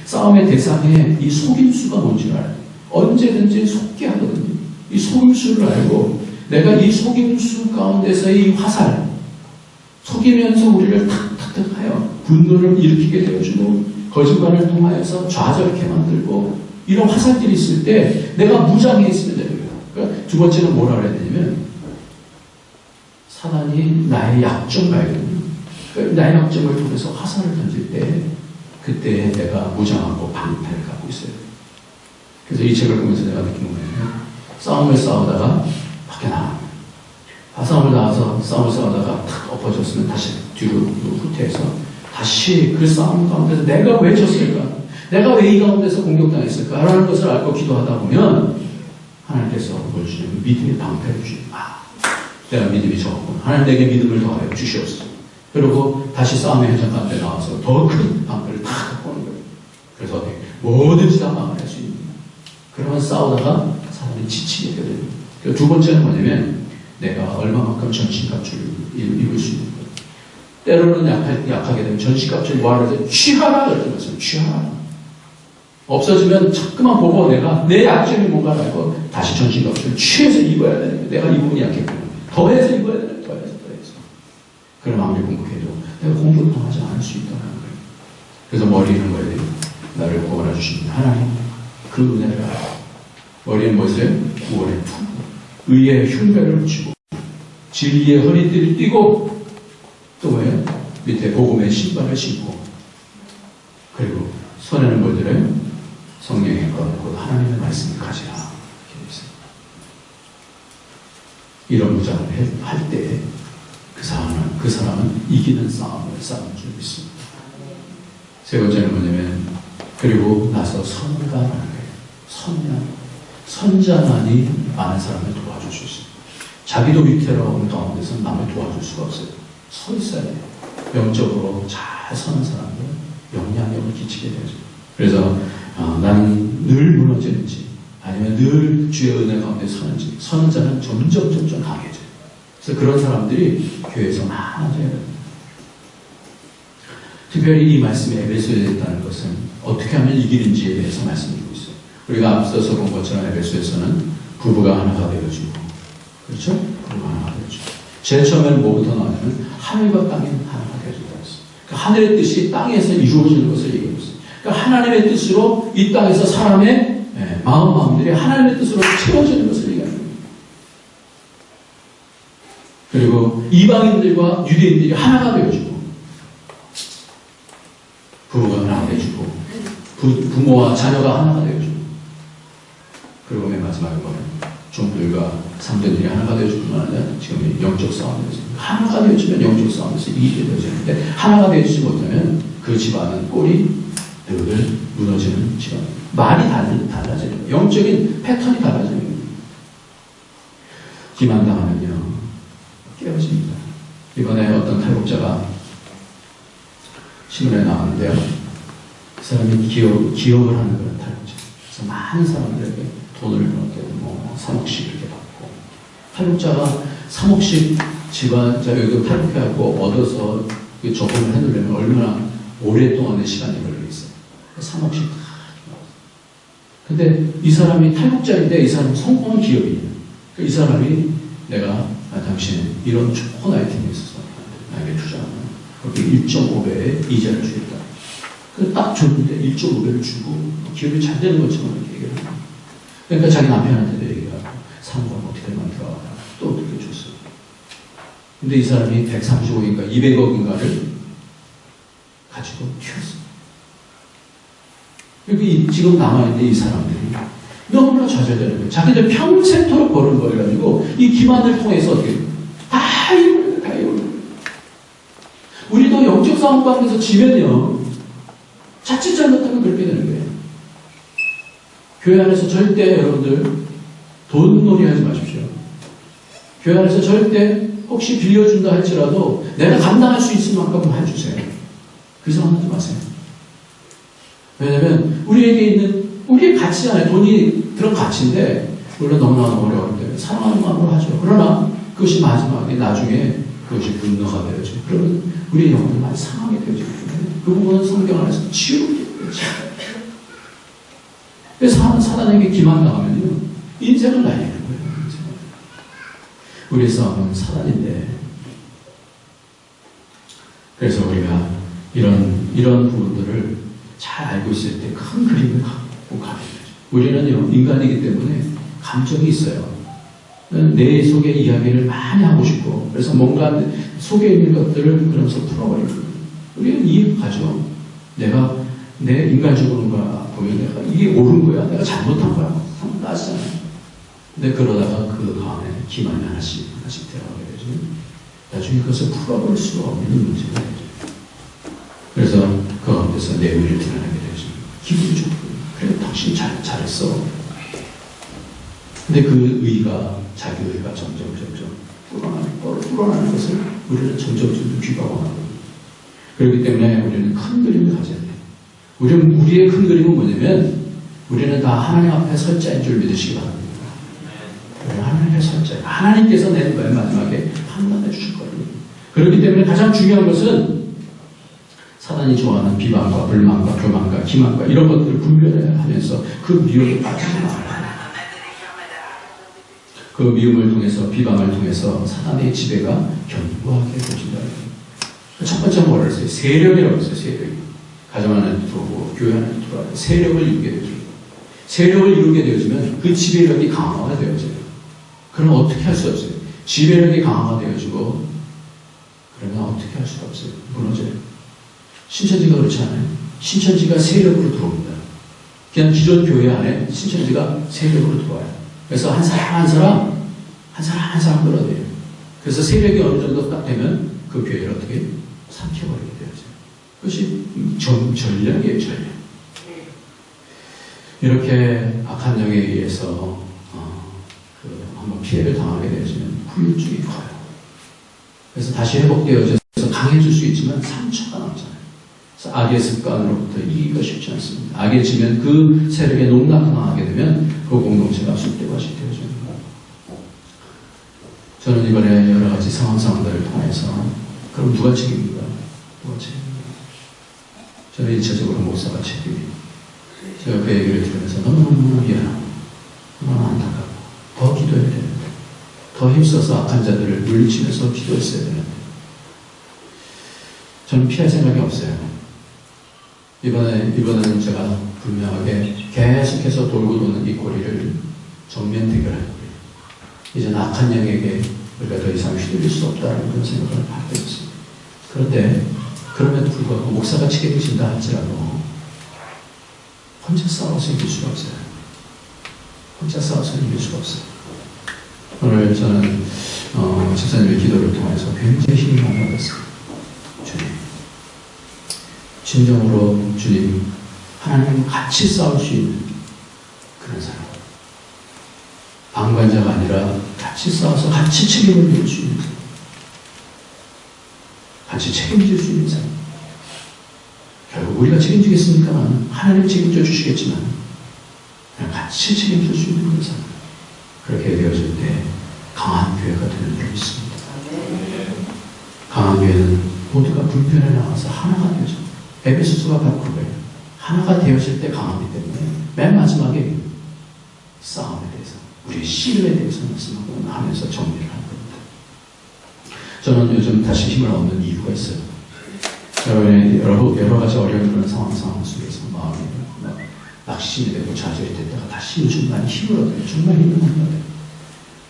싸움의 대상에 이 속임수가 뭔지를 알아야 돼요. 언제든지 속게 하거든요. 이 속임수를 알고 내가 이 속임수 가운데서의 이 화살, 속이면서 우리를 탁탁탁 하여 분노를 일으키게 되어주고 거짓말을 통하여서 좌절케 만들고 이런 화살들이 있을 때 내가 무장해 있으면 되는 거예요. 그러니까 두 번째는 뭐라 그래야 되냐면 사단이 나의 약점 발견, 그러니까 나의 약점을 통해서 화살을 던질 때 그때 내가 무장하고 방패를 갖고 있어야 돼요. 그래서 이 책을 보면서 내가 느낀 거예요. 싸움을 싸우다가 밖에 나갑니다. 싸움을 나와서 싸움을 싸우다가 탁 엎어졌으면 다시 뒤로 후퇴해서 다시 그 싸움 가운데서 내가 왜 졌을까? 내가 왜 이 가운데서 공격당했을까? 라는 것을 알고 기도하다 보면 하나님께서 뭘 주냐면 믿음의 방패를 주십니다. 내가 믿음이 적었구나. 하나님 내게 믿음을 더하여 주시옵소서. 그리고 다시 싸움의 현장 가운데 나와서 더 큰 방패를 탁 갖고 오는 거예요. 그래서 어떻게 뭐든지 다 막아낼 수 있는 거예요. 그러면 싸우다가 사람이 지치게 되거든요. 두 번째는 뭐냐면 내가 얼마만큼 전신갑주를 입을 수 있는 거예요. 때로는 약하게 되면 전신갑주를 뭐하라 해서 취하라 그러는 것은 취하라. 없어지면 자꾸만 보고 내가 내 약점이 뭔가를 알고 다시 전신갑주를 취해서 입어야 되는 거예요. 내가 이 부분이 약했구나. 더해서 입어야 되는 거예요. 더해서. 그럼 아무리 공격해도 내가 공격을 당하지 않을 수 있다는 거예요. 그래서 머리는 뭐예요? 나를 구원해 주시는 하나님 그 은혜를 알고 머리는 무엇이에요? 구원의 품, 의의 흉배를 붙이고 진리의 허리띠를 띠고 또 뭐예요? 밑에 복음의 신발을 신고 그리고 손에는 뭘 들어요? 성령의 것, 곧 하나님의 말씀을 가지라. 이런 무장을 할 때 그 사람은 이기는 싸움을 싸우는 줄 믿습니다. 세 번째는 뭐냐면 그리고 나서 선가라는 거예요. 선자만이 많은 사람을 도와줄 수 있습니다. 자기도 위태로운 가운데서 남을 도와줄 수가 없어요. 서 있어야 돼요. 영적으로 잘 서는 사람들 영향력을 끼치게 되죠. 그래서 나는 늘 무너지는지 아니면 늘 주의 은혜 가운데 서는지 서는 자는 점점 강해져요. 그래서 그런 사람들이 교회에서 많아져야 됩니다. 특별히 이 말씀이 에베소에 있다는 것은 어떻게 하면 이기는지에 대해서 말씀드리고 있어요. 우리가 앞서서 본 것처럼 에베소에서는 부부가 하나가 되어지고, 그렇죠? 부부가 하나가 되어지고. 제일 처음에는 뭐부터 나왔냐면 하늘과 땅이 하나가 되어진다고 했어요. 그러니까 하늘의 뜻이 땅에서 이루어지는 것을 얘기하고 있어요. 그러니까 하나님의 뜻으로 이 땅에서 사람의 마음들이 하나님의 뜻으로 채워지는 것을 얘기하는 거예요. 그리고 이방인들과 유대인들이 하나가 되어지고 부부가 하나가 되어지고 부모와 자녀가 하나가 되어지고 그리고 맨 마지막에 보면 종들과 상대들이 하나가 되어지고 뿐만 아니라 지금 영적 싸움에서 하나가 되어지면 영적 싸움에서 이기게 되어지는데 하나가 되어지지 못하면 그 집안은 꼴이 늘 무너지는 집안. 말이 달라지는 거예요. 영적인 패턴이 달라지는 거예요. 기만당하면요 깨어집니다. 이번에 어떤 탈북자가 신문에 나왔는데요. 그 사람이 기업을 하는 그런 탈북자. 그래서 많은 사람들에게 돈을 이렇게 3억씩 이렇게 받고 탈북자가 3억씩 집안 여기 탈북해갖고 얻어서 적응을 해놓으려면 얼마나 오랫동안의 시간이 걸리겠어요. 3억씩 다 근데 이 사람이 탈북자인데 이 사람은 성공한 기업이에요. 이 사람이 내가 당신 이런 좋은 아이템이 있어서 나에게 만약에 투자하면 그렇게 1.5배의 이자를 주겠다. 딱 줬는데 1.5배를 주고 기업이 잘 되는 것처럼 이렇게 얘기를 합니다. 그러니까 자기 남편한테도 얘기하고 사는 건 어떻게 만들어 또 어떻게 줬어요. 근데 이 사람이 135인가 200억인가를 가지고 튀었어요. 여기 지금 남아있는 이 사람들이 너무나 좌절되는 거예요. 자기들 평생토록 벌은 걸 가지고 이 기만을 통해서 어떻게 다 이루는 거예요. 다 이루는 거예요. 우리도 영적 싸움 가운데서 지면요. 자칫 잘못하면 그렇게 되는 거예요. 교회 안에서 절대 여러분들 돈놀이 하지 마십시오. 교회 안에서 절대 혹시 빌려준다 할지라도 내가 감당할 수 있을 만큼 해주세요. 그 생각 하지 마세요. 왜냐면 우리의 가치 안에 돈이 들은 가치인데 물론 너무나 어려울 때 사랑하는 마음으로 하죠. 그러나 그것이 마지막에 나중에 그것이 분노가 되어지고 그러면 우리의 영혼이 많이 상하게 되어지기 때문에 그 부분은 성경 안에서 치우게 되죠. 그래서 사단에게 기만당하면요 인생을 날리는 거예요. 우리의 싸움은 사단인데 그래서 우리가 이런 부분들을 잘 알고 있을 때 큰 그림을 갖고 가는 거죠. 우리는요 인간이기 때문에 감정이 있어요. 내 속의 이야기를 많이 하고 싶고 그래서 뭔가 속에 있는 것들을 그러면서 풀어버리고 우리는 이해가죠. 내가 내 인간적으로가 보면 내가 이게 옳은 거야 내가 잘못한 거야 따지잖아요. 근데 그러다가 그 다음에 기만이 하나씩 들어가게 되죠. 나중에 그것을 풀어볼 수가 없는 문제가 되죠. 그래서 그 가운데서 내 의를 드러내게 되죠. 기분이 좋고 그래 당신 잘했어. 근데 그 의가 자기 의가 점점 불어나는 것을 우리는 점점 비방하고 그렇기 때문에 우리는 큰 그림을 가져야 돼요. 우리의 큰 그림은 뭐냐면 우리는 다 하나님 앞에 설 자인 줄 믿으시기 바랍니다. 하나님의 설 자. 하나님께서 맨 마지막에 판단해 주실 거예요. 그렇기 때문에 가장 중요한 것은 사단이 좋아하는 비방과 불만과 교만과 기만과 이런 것들을 분별하면서 그 미혹에 빠지지 말아요. 그 미움을 통해서 비방을 통해서 사단의 지배가 견고하게 되어진다. 첫 번째 뭐라 했어요? 세력이라고 했어요. 세력이. 가정 안에 들어오고 교회 안에 들어오고 세력을 이루게 되죠. 세력을 이루게 되어지면 그 지배력이 강화가 되어져요. 그럼 어떻게 할 수 없어요. 지배력이 강화가 되어지고 그러면 어떻게 할 수가 없어요. 무너져요. 신천지가 그렇지 않아요. 신천지가 세력으로 들어옵니다. 그냥 기존 교회 안에 신천지가 세력으로 들어와요. 그래서 한 사람 끌어내요. 그래서 세력이 어느 정도 딱 되면 그 교회를 어떻게 삼켜버리게 되어져요. 그것이 전략이에요, 전략. 이렇게 악한 영에 의해서 한번 피해를 당하게 되어지면 후유증이 커요. 그래서 다시 회복되어져서 강해질 수 있지만 상처가 남잖아요. 그래서 악의 습관으로부터 이기기가 쉽지 않습니다. 악에 지면 그 세력에 농락당하게 되면 그 공동체가 쑥대밭이 되어지는 거예요. 저는 이번에 여러 가지 상황들을 통해서 그럼 누가 책임입니까? 누가 책임입니까? 저는 일차적으로 목사가 책임입니다. 제가 그 얘기를 들으면서 너무너무 미안하고 너무 안타깝고 더 기도해야 되는데 더 힘써서 악한 자들을 물리치면서 기도했어야 되는데 저는 피할 생각이 없어요. 이번에는 제가 분명하게 계속해서 돌고 도는 이 고리를 정면 대결할 거예요. 이제는 악한 영에게 우리가 더 이상 휘둘릴 수 없다는 그런 생각을 하게 됐습니다. 그런데 그럼에도 불구하고 목사가 책임진다 할지라도 혼자 싸워서 이길 수가 없어요. 혼자 싸워서 이길 수가 없어요. 오늘 저는 집사님의 기도를 통해서 굉장히 힘을 받았어요. 주님, 진정으로 주님 하나님과 같이 싸울 수 있는 그런 사람, 방관자가 아니라 같이 싸워서 같이 책임을 질 수 있는 사람, 같이 책임질 수 있는 사람. 결국 우리가 책임지겠습니까? 하나님 책임져 주시겠지만 그냥 같이 책임질 수 있는 그런 사람. 그렇게 되어질 때 강한 교회가 되는 줄 믿습니다. 강한 교회는 모두가 분별해 나가서 하나가 되어져. 에베소서가 바로 그거예요. 하나가 되어질 때 강하기 때문에 맨 마지막에 싸움에 대해서 우리의 씨름에 대해서 말씀하고 하면서 정리를 하는 겁니다. 저는 요즘 다시 힘을 얻는 이유가 수가 있어요. 여러분의 여러 가지 어려운 그런 상황 속에서 마음이 막 낙심이 되고 좌절이 됐다가 다시 요즘 많이 힘을 얻어요. 정말 힘을 얻어요.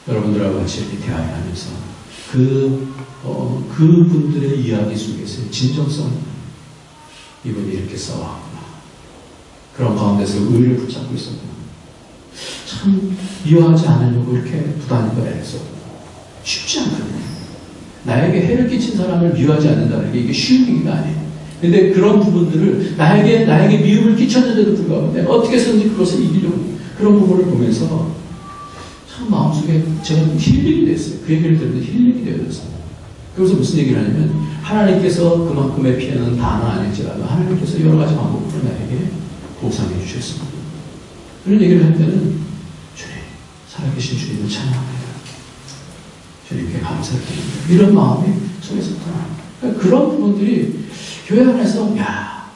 여러분들하고 같이 이렇게 대화하면서 그분들의 이야기 속에서 진정성, 이분이 이렇게 싸워왔구나. 그런 가운데서 의를 붙잡고 있었구나. 참 미워하지 않으려고 이렇게 부단히 애썼구나. 쉽지 않거든요. 나에게 해를 끼친 사람을 미워하지 않는다는 게 이게 쉬운 얘기가 아니에요. 근데 그런 부분들을 나에게 미움을 끼쳤는데도 불구하고 내가 어떻게든지 그것을 이기려고 그런 부분을 보면서 참 마음속에 제가 힐링이 됐어요. 그 얘기를 들으면 힐링이 되어졌어요. 그래서 무슨 얘기를 하냐면 하나님께서 그만큼의 피해는 다는 아닐지라도 하나님께서 여러 가지 방법으로 나에게 보상해 주셨습니다. 그런 얘기를 할 때는 주님, 살아계신 주님을 찬양합니다. 주님께 감사드립니다. 이런 마음이 속에서 떠납니다. 그러니까 그런 부분들이 교회 안에서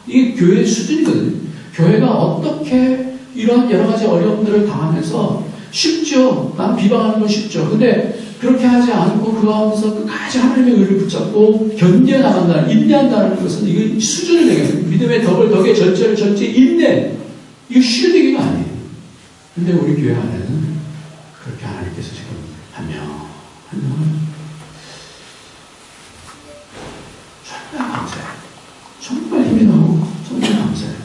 이게 교회의 수준이거든요. 교회가 어떻게 이런 여러 가지 어려움들을 당하면서 쉽죠. 난 비방하는 건 쉽죠. 근데 그렇게 하지 않고 그 가운데서 끝까지 하나님의 의를 붙잡고 견뎌나간다는, 인내한다는 것은 이게 수준을 내겠어요. 믿음의 덕의 전체 인내. 이거 쉬운 얘기가 아니에요. 근데 우리 교회 안에는 그렇게 하나님께서 지금 한 명을 정말 감사해요. 정말 힘이 나고 정말 감사해요.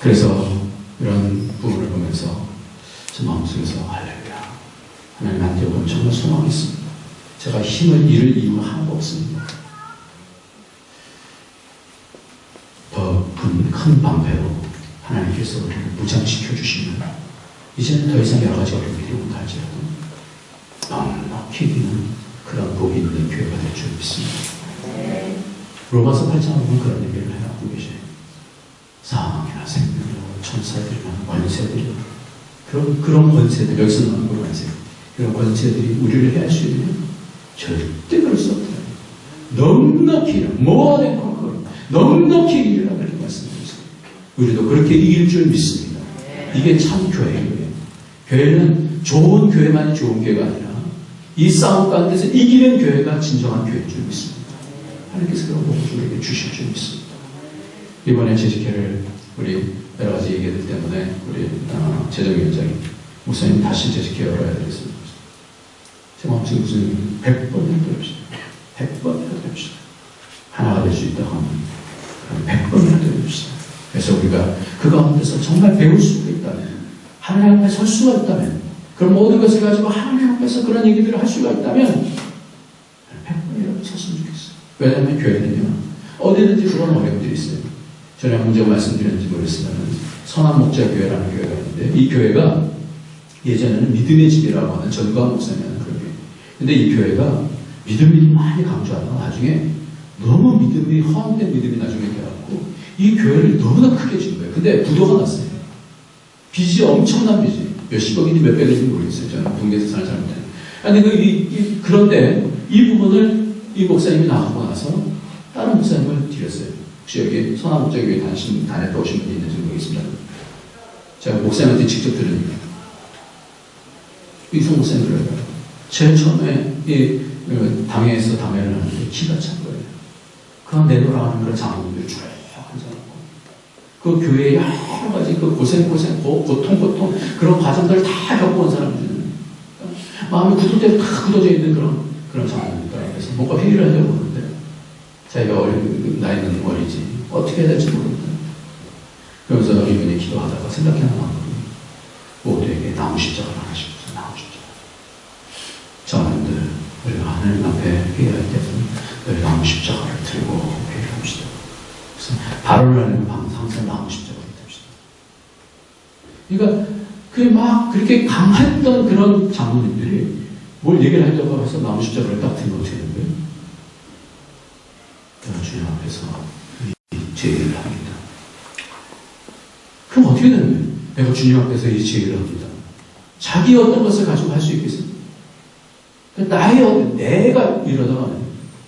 그래서 이런 부분을 보면서 제 마음속에서 할렐루야, 하나님한테 오늘 정말 소망이 있습니다. 제가 힘을 잃을 이유가 하나도 없습니다. 더 큰 방패로 하나님께서 우리를 무장시켜 주시면 이제는 더 이상 여러 가지 어려움이 온다 할지라도 넉넉히 이기는 그런 복이 있는 교회가 될 줄 믿습니다. 로마서 8장에 보면 그런 얘기를 하고 계셔요. 사망이나 생명이나 천사들이나 권세들이나 그런 권세들, 여기서 나오는 그 권세, 그런 권세들이 우리를 해할 수 있는 절대 그럴 수 없다. 넉넉히 more than conquer, 넉넉히 이기리라 그렇게 말씀드렸어요. 우리도 그렇게 이길 줄 믿습니다. 이게 참 교회예요. 교회는 좋은 교회만이 좋은 교회가 아니라 이 싸움 가운데서 이기는 교회가 진정한 교회인 줄 믿습니다. 하나님께서 그런 복을 우리에게 주실 줄 믿습니다. 이번에 재직회를 우리 여러 가지 얘기들 때문에 우리 재정위원장이 목사님 다시 재직회 열어야 되겠습니다. 제 마음속에 무슨 100번이라도 해봅시다. 100번이라도 해봅시다. 하나가 될 수 있다고 하면 100번이라도 해봅시다. 그래서 우리가 그 가운데서 정말 배울 수가 있다면, 하나님 앞에 설 수가 있다면, 그런 모든 것을 가지고 하나님 앞에서 그런 얘기들을 할 수가 있다면 100번이라도 섰으면 좋겠어요. 왜냐하면 교회는요, 어디든지 그런 어려움들이 있어요. 전에 언제 말씀드렸는지 모르겠지만 선한 목자 교회라는 교회가 있는데, 이 교회가 예전에는 믿음의 집이라고 하는 전광 목사님이라는 그런 교회. 근데 이 교회가 믿음이 많이 강조하다가 나중에 너무 믿음이 허황된 믿음이 나중에 되어갖고 이 교회를 너무나 크게 지은 거예요. 근데 부도가 났어요. 빚이 엄청난 빚이 몇십억인지 몇백억인지 모르겠어요. 저는 동계에서 사는 사람인데. 근데 그런데 이 부분을 이 목사님이 나가고 나서 다른 목사님을 드렸어요. 혹시 여기 선한 목자 교회 다녔다 오신 분이 있는지 모르겠습니다. 제가 목사님한테 직접 들은 얘기예요. 이송 목사님을 제일 처음에 당회에서 당회를 하는데 기가 찬 거예요. 그냥 내놓으라는 그런 장로들이 쭉 앉아놓고 그 교회의 여러 가지 그 고통 그런 과정들을 다 겪어온 사람들은 마음이 굳을 다 굳어져 있는 그런 장로입니다. 그래서 뭔가 회의를 하려고 하는데 자기가 나이는 어리지 어떻게 해야 될지 모르겠다. 그러면서 이분이 기도하다가 생각해나는 거예요. 모두에게 나무 십자가를 하나씩 줘서 나무 십자가. 저는들 우리가 하나님 앞에 회의할 때는 늘 나무 십자가를 들고 회의를 합시다. 그래서 발언을 하려면 항상 나무 십자가를 듭시다. 그러니까 막 그렇게 강했던 그런 장로님들이 뭘 얘기를 하려고 해서 나무 십자가를 딱 들면 어떻게 되는 거예요? 내가 주님 앞에서 이 제의를 합니다. 그럼 어떻게 되는 거예요? 내가 주님 앞에서 이 제의를 합니다. 자기 어떤 것을 가지고 할 수 있겠어요?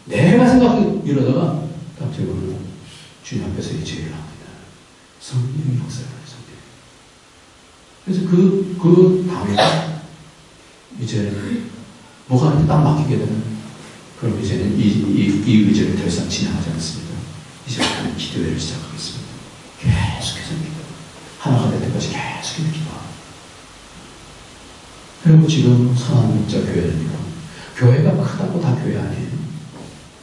내가 생각해 이러다가 딱 들고는 주님 앞에서 이 제의를 합니다. 성령의 역사를 성령. 그래서 그 다음에 이제 뭐가 딱 막히게 되면 그럼 이제는 이 의제를 더 이상 진행하지 않습니다. 이제부터는 기도회를 시작하겠습니다. 계속해서 기도. 하나가 될 때까지 계속해서 기도하고. 그리고 지금 선한 목자 교회는요. 교회가 크다고 다 교회 아니에요.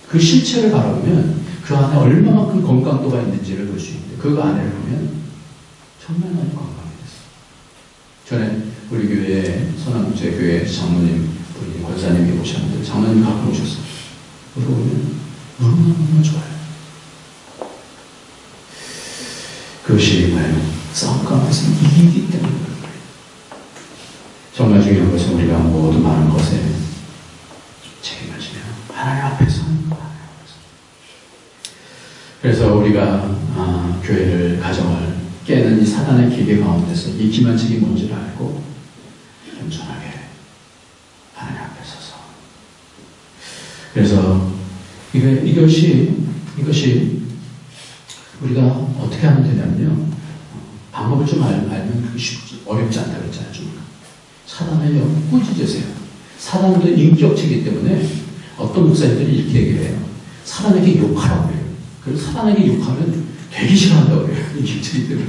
그 실체를 바라보면 그 안에 얼마만큼 건강도가 있는지를 볼 수 있는데 그 안에를 보면 정말 많이 건강해 됐어요. 전에 우리 교회에 선한 목자 교회 장로님 우리 권사님이 오셨는데 장로님 가끔 오셨어요. 물어보면 너무너무 좋아요. 그것이 뭐예요? 싸움 가운데서 이기기 때문에 그런 거예요. 정말 중요한 것은 우리가 모두 많은 것에 책임을 지며 하나님 앞에서 하는 거예요. 그래서 우리가 교회를 가정을 깨는 이 사단의 기계 가운데서 이 기만책이 뭔지를 알고 겸손하게 하나님 앞에 서서 그래서 이것이 우리가 어떻게 하면 되냐면요. 방법을 좀 알면 그게 쉽지 어렵지 않다 그랬잖아요. 좀. 사단을요 꾸짖으세요. 사단도 인격체이기 때문에 어떤 목사님들이 이렇게 얘기를 해요. 사단에게 욕하라고 해요. 그래서 사단에게 욕하면 되게 싫어한다고 그래요. 인격체이기 때문에.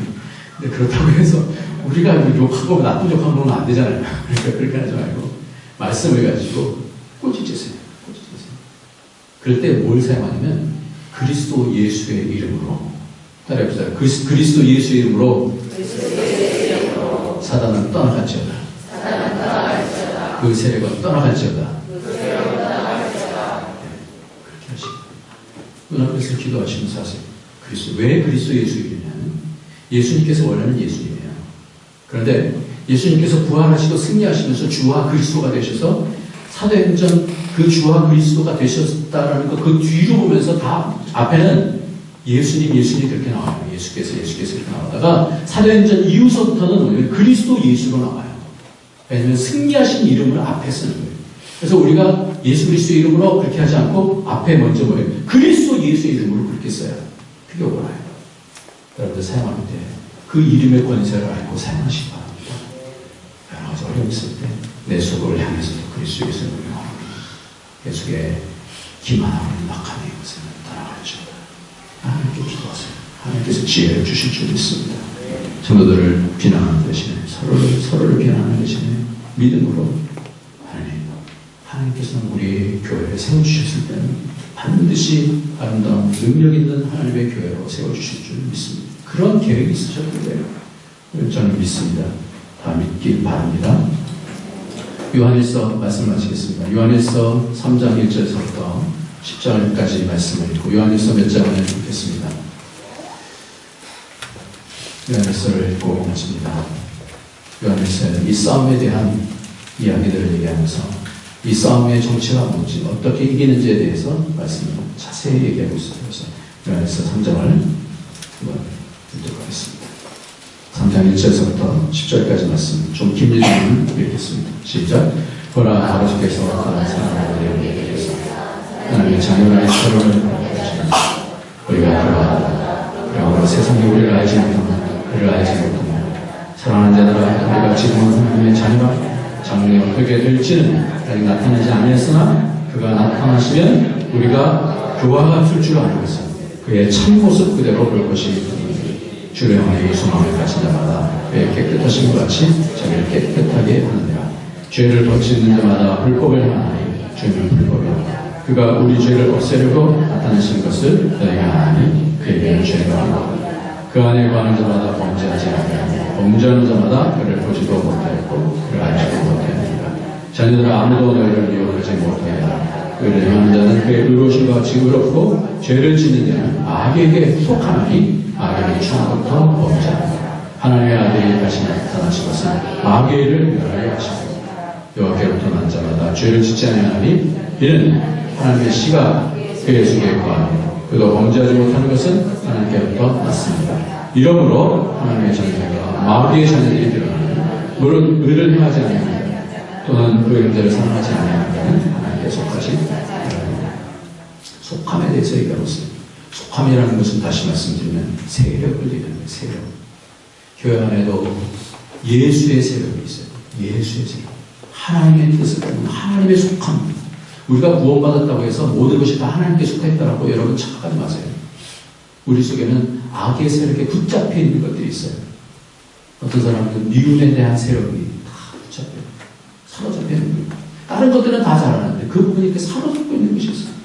근데 그렇다고 해서 우리가 욕하고 나쁜 욕하는 건 안 되잖아요. 그러니까 그렇게 하지 말고 말씀을 가지고 꾸짖으세요. 그럴 때 뭘 사용하냐면 그리스도 예수의 이름으로 따라해보세요. 그리스도 예수의 이름으로 사단은 떠나갈지어다. 그 세력은 떠나갈지어다. 그렇게 하시고 눈앞에서 기도하시면서 하세요. 왜 그리스도 예수 이름이냐면 예수님께서 원하는 예수님이에요. 그런데 예수님께서 부활하시고 승리하시면서 주와 그리스도가 되셔서 사도행전 그 주와 그리스도가 되셨다라는 거 그 뒤로 보면서 다 앞에는 예수님 그렇게 나와요. 예수께서 이렇게 나오다가 사도행전 이후서부터는 그리스도 예수로 나와요. 왜냐하면 승리하신 이름을 앞에 쓰는 거예요. 그래서 우리가 예수 그리스도 이름으로 그렇게 하지 않고 앞에 먼저 뭐예요? 그리스도 예수의 이름으로 그렇게 써요. 그게 옳아요. 여러분들 사용할 때 그 이름의 권세를 알고 사용하시기 바랍니다. 여러 가지 어려움이 있을 때 내 속을 향해서도 그리스도 예수를 명하노니 내 속에 기만하고 낙하는 것을 따라갈지어다. 하나님께 기도하세요. 하나님께서 지혜를 주실 줄 믿습니다. 성도들을 비난하는 대신에 서로를 비난하는 대신에 믿음으로 하나님께서는 우리 교회를 세워주셨을 때는 반드시 아름다운 능력 있는 하나님의 교회로 세워주실 줄 믿습니다. 그런 계획이 있으셨을 거예요. 저는 믿습니다. 다 믿길 바랍니다. 요한일서 말씀 마치겠습니다. 요한일서 3장 1절에서부터 10절까지 말씀을 읽고 요한일서 몇 장을 읽겠습니다. 요한일서를 읽고 마칩니다. 요한일서는 이 싸움에 대한 이야기들을 얘기하면서 이 싸움의 정체가 뭔지 어떻게 이기는지에 대해서 말씀을 자세히 얘기하고 있어요. 그래서 요한일서 3장을 한번 읽도록 하겠습니다. 3장 1절에서부터 10절까지 말씀 좀 길지만 읽겠습니다. 시작. 보라 아버지께서 다른 사람을 내어주셔서 하나님의 자녀라의 서로를 보내주시니 우리가 알아야 그러므로 세상이 우리를 알지 못하며 그를 알지 못하며 사랑하는 자들아 우리가 지금은 하나님의 자녀라 장래에 그게 될지는 아직 나타나지 않았으나 그가 나타나시면 우리가 그와 같을 줄 아는 것은 그의 참모습 그대로 볼 것이 주의 영광의 소망을 가진 자마다 그의 깨끗하신 것 같이 자기를 깨끗하게 하느니라. 죄를 범치는 자마다 불법을 행하나니 주는 불법이라. 그가 우리 죄를 없애려고 나타내신 것을 너희가 아나니 그에게는 죄가 없고 그 안에 거하는 자마다 범죄하지 않으며 범죄하는 자마다 그를 보지도 못하였고 그를 알지도 못하였느니라. 자녀들아 아무도 너희를 미워하지 못하였다. 그를 행하는 자는 그의 의로우심과 같이 의롭고 죄를 짓는 자는 악에게 속하나니 악에게 처음부터 범죄하느니라. 하나님의 아들이 다시 나타나신 것은 마귀를 멸하게 하시고 여호와께로부터 난 자마다 죄를 짓지 아니하나니 이는 하나님의 씨가 그의 속에 거하며 그도 범죄하지 못하는 것은 하나님께로부터 났습니다. 이러므로 하나님의 자녀가 마귀의 자녀들이 되어나니 물론 의를 행하지 아니하는 또는 그 형제를 사랑하지 아니하는 하나님께 속하지 않습니다. 속함에 대해서 얘기하고 있습니다. 속함이라는 것은 다시 말씀드리면 세력을 얘기하는 거예요. 세력. 교회 안에도 예수의 세력이 있어요. 예수의 세력. 하나님의 뜻을 따르는 하나님의 속함. 우리가 구원받았다고 해서 모든 것이 다 하나님께 속했다라고 여러분 착각하지 마세요. 우리 속에는 악의 세력에 붙잡혀 있는 것들이 있어요. 어떤 사람은 미움에 대한 세력이 다 붙잡혀요. 사로잡혀 있는 거예요. 다른 것들은 다 잘하는데 그 부분이 이렇게 사로잡고 있는 것이 있어요.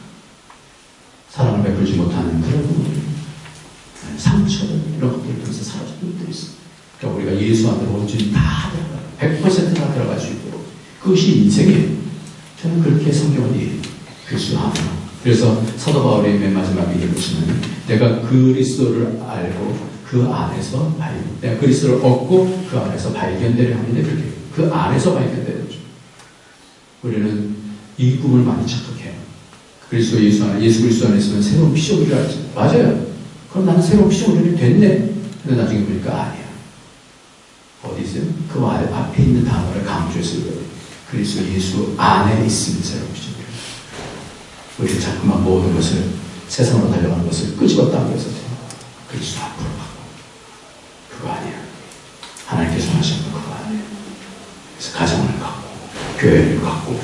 사랑을 베풀지 못하는 그런 부분들, 상처들, 이런 것들을 통해서 사로잡는 것들이 있어요. 그러니까 우리가 예수 안으로 온전히 다 들어가요. 100% 다 들어갈 수 있도록. 그것이 인생이에요. 저는 그렇게 성경을 이해해요. 그리스도 안으로. 그래서 사도 바울의 맨 마지막에 얘기를 보시면 내가 그리스도를 알고 그 안에서 내가 그리스도를 얻고 그 안에서 발견되려 하는데 그렇게 그 안에서 발견되는 거죠. 우리는 이 부분을 많이 착각해요. 그리스도 예수 안에, 예수 그리스도 안에 있으면 새로운 피조물이라 하죠. 맞아요. 그럼 나는 새로운 피조물이 됐네. 근데 나중에 보니까 아니야. 어디 있어요? 그 앞에 있는 단어를 강조했을 거예요. 그리스도 예수 안에 있으면 새로운 피조물이에요. 우리가 자꾸만 모든 것을 세상으로 달려가는 것을 끄집었다고 해서 그리스도 앞으로 가고 그거 아니야. 하나님께서 하시는 거 그거 아니에요. 그래서 가정을 갖고 교회를 갖고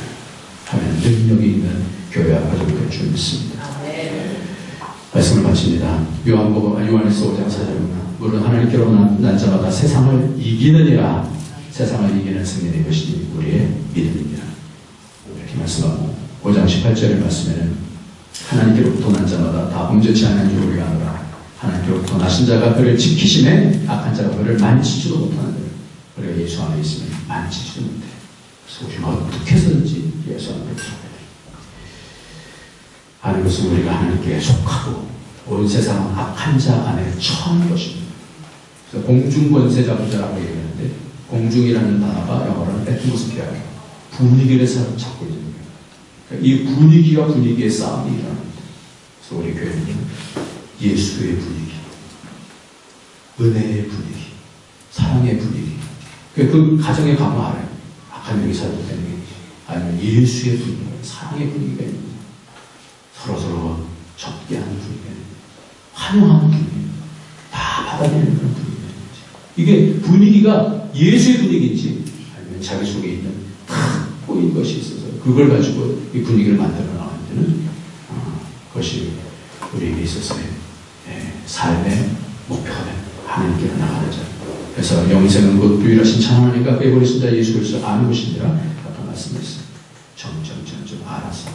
하면 능력이 있는 교회 앞까지 갈 줄 믿습니다. 말씀을 마칩니다. 요한에서 5장 4절입니다. 물론 하나님께로 난 자마다 세상을 이기느니라. 세상을 이기는 승리는 것이 우리의 믿음입니다. 이렇게 말씀하고 5장 18절의 말씀에는 하나님께로부터 난 자마다 다 범죄치 않은 줄 우리가 아노라. 하나님께로부터 나신 자가 그를 지키심에 악한 자가 그를 만지지도 못하는데 우리가 예수 안에 있으면 만지지도 못해. 그래서 우리는 어떻게 해서든지 예수 안에 들어가야 돼. 아는 것은 우리가 하나님께 속하고 온 세상은 악한 자 안에 처한 것입니다. 그래서 공중권세자부자라고 얘기하는데 공중이라는 단어가 영어로는 애트모스피어예요. 분위기를 잡고 있는 거예요. 그러니까 이 분위기와 분위기의 싸움이 일어납니다. 그래서 우리 교회는 예수의 분위기, 은혜의 분위기, 사랑의 분위기. 그 가정에 가면 알아요. 악한 명이 살고 되는 게 아니면 예수의 분위기, 사랑의 분위기가 있는 거예요. 서로서로 접게 하는 분위기가 있는 거예요. 환영하는 분위기, 다 받아들이는 그런 분위기가 있는 거죠. 이게 분위기가 예수의 분위기인지 아니면 자기 속에 있는 탁 꼬인 것이 있어서 그걸 가지고 이 분위기를 만들어 나가는 데는 그것이 우리에게 있어서의 삶의 목표가 된 하나님께로 나가는 자. 그래서 영생은 곧 유일하신 찬하나님과 빼버리신 자 예수 그리스도를 아는 것이니라 아까 말씀드렸어요. 점점 알아서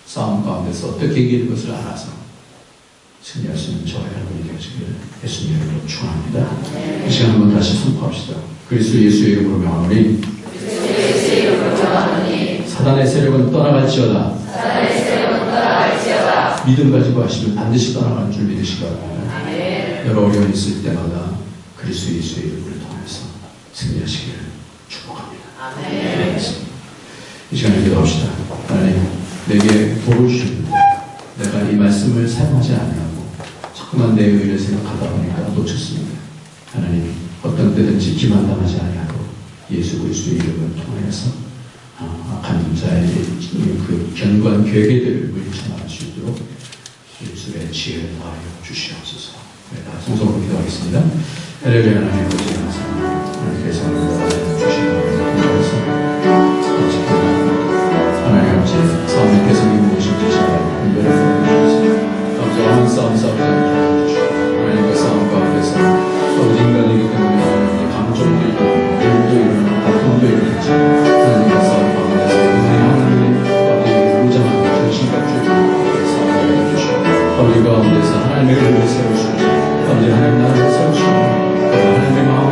싸움 가운데서 어떻게 이기는 것을 알아서 승리할 수 있는 저와 여러분이 되시기를 예수님 이름으로 축원합니다. 이 시간 한번 다시 선포합시다. 그리스도 예수의 이름으로 명하노니 사단의 세력은 떠나갈지어다. 믿음 가지고 하시면 반드시 떠나갈 줄 믿으시기 바랍니다. 여러 어려움이 있을 때마다 그리스도 예수의 이름을 통해서 승리하시기를 축복합니다. 이 시간에 기도합시다. 하나님, 내게 복을 주셨는데 내가 이 말씀을 사용하지 않냐고 자꾸만 내 의를 생각하다 보니까 놓쳤습니다. 하나님, 어떤 때든지 기만당하지 않냐고 예수 그리스도의 이름을 통해서 악한 자의 그 견고한 괴계들을 물리쳐나갈 수 있도록 예수의 지혜를 더하여 주시옵소서. 다 성성으로 기도하겠습니다. 할렐루야. 하나님 아버지 감사합니다. 하나님께서 주시옵소서. 하나님 아버지 싸움님께서 이루어진 지시와 분별을 보여주시옵소서. 감사한 싸움 싸우지 않게 해주시옵소서. 하나님과 싸움 가운데서 서로 인간이기 때문에 감정도 있고 일도 일어나고 다툼도 일어나지 하나님과 싸움 가운데서 하나님의 어디 무장하고 정신같이 싸움을 해주시고 거리 가운데서 하나님의 의를 세우시고 언제 하나님 나라를 세우시고 하나님의 마음을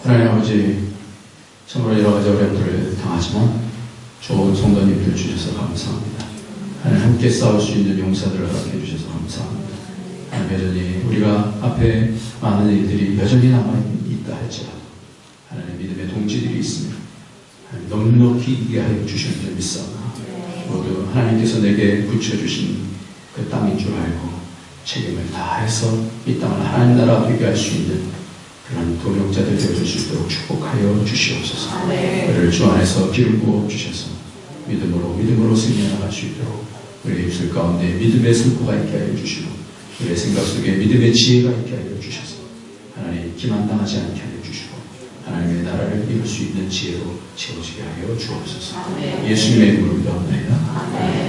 하나님 아버지, 참으로 여러 가지 어려움들을 당하지만 좋은 성도님들 주셔서 감사합니다. 하나님 함께 싸울 수 있는 용사들을 허락해 주셔서 감사합니다. 하나님 여전히 우리가 앞에 많은 일들이 여전히 남아있다 할지라도 하나님 믿음의 동지들이 있으며 하나님 넉넉히 이해하여 주시는 줄 믿사오나 모두 하나님께서 내게 붙여주신 그 땅인 줄 알고 책임을 다해서 이 땅을 하나님 나라 되게 할 수 있는 그런 동역자들 되어줄 수 있도록 축복하여 주시옵소서. 그를 주 안에서 기울고 주셔서 믿음으로 승리해 나갈 수 있도록 우리의 입술 가운데 믿음의 선포가 있게 하여 주시고 우리의 생각 속에 믿음의 지혜가 있게 하여 주셔서 하나님 기만당하지 않게 하여 주시고 하나님의 나라를 이룰 수 있는 지혜로 채워지게 하여 주옵소서. 예수님의 이름으로 기도합니다.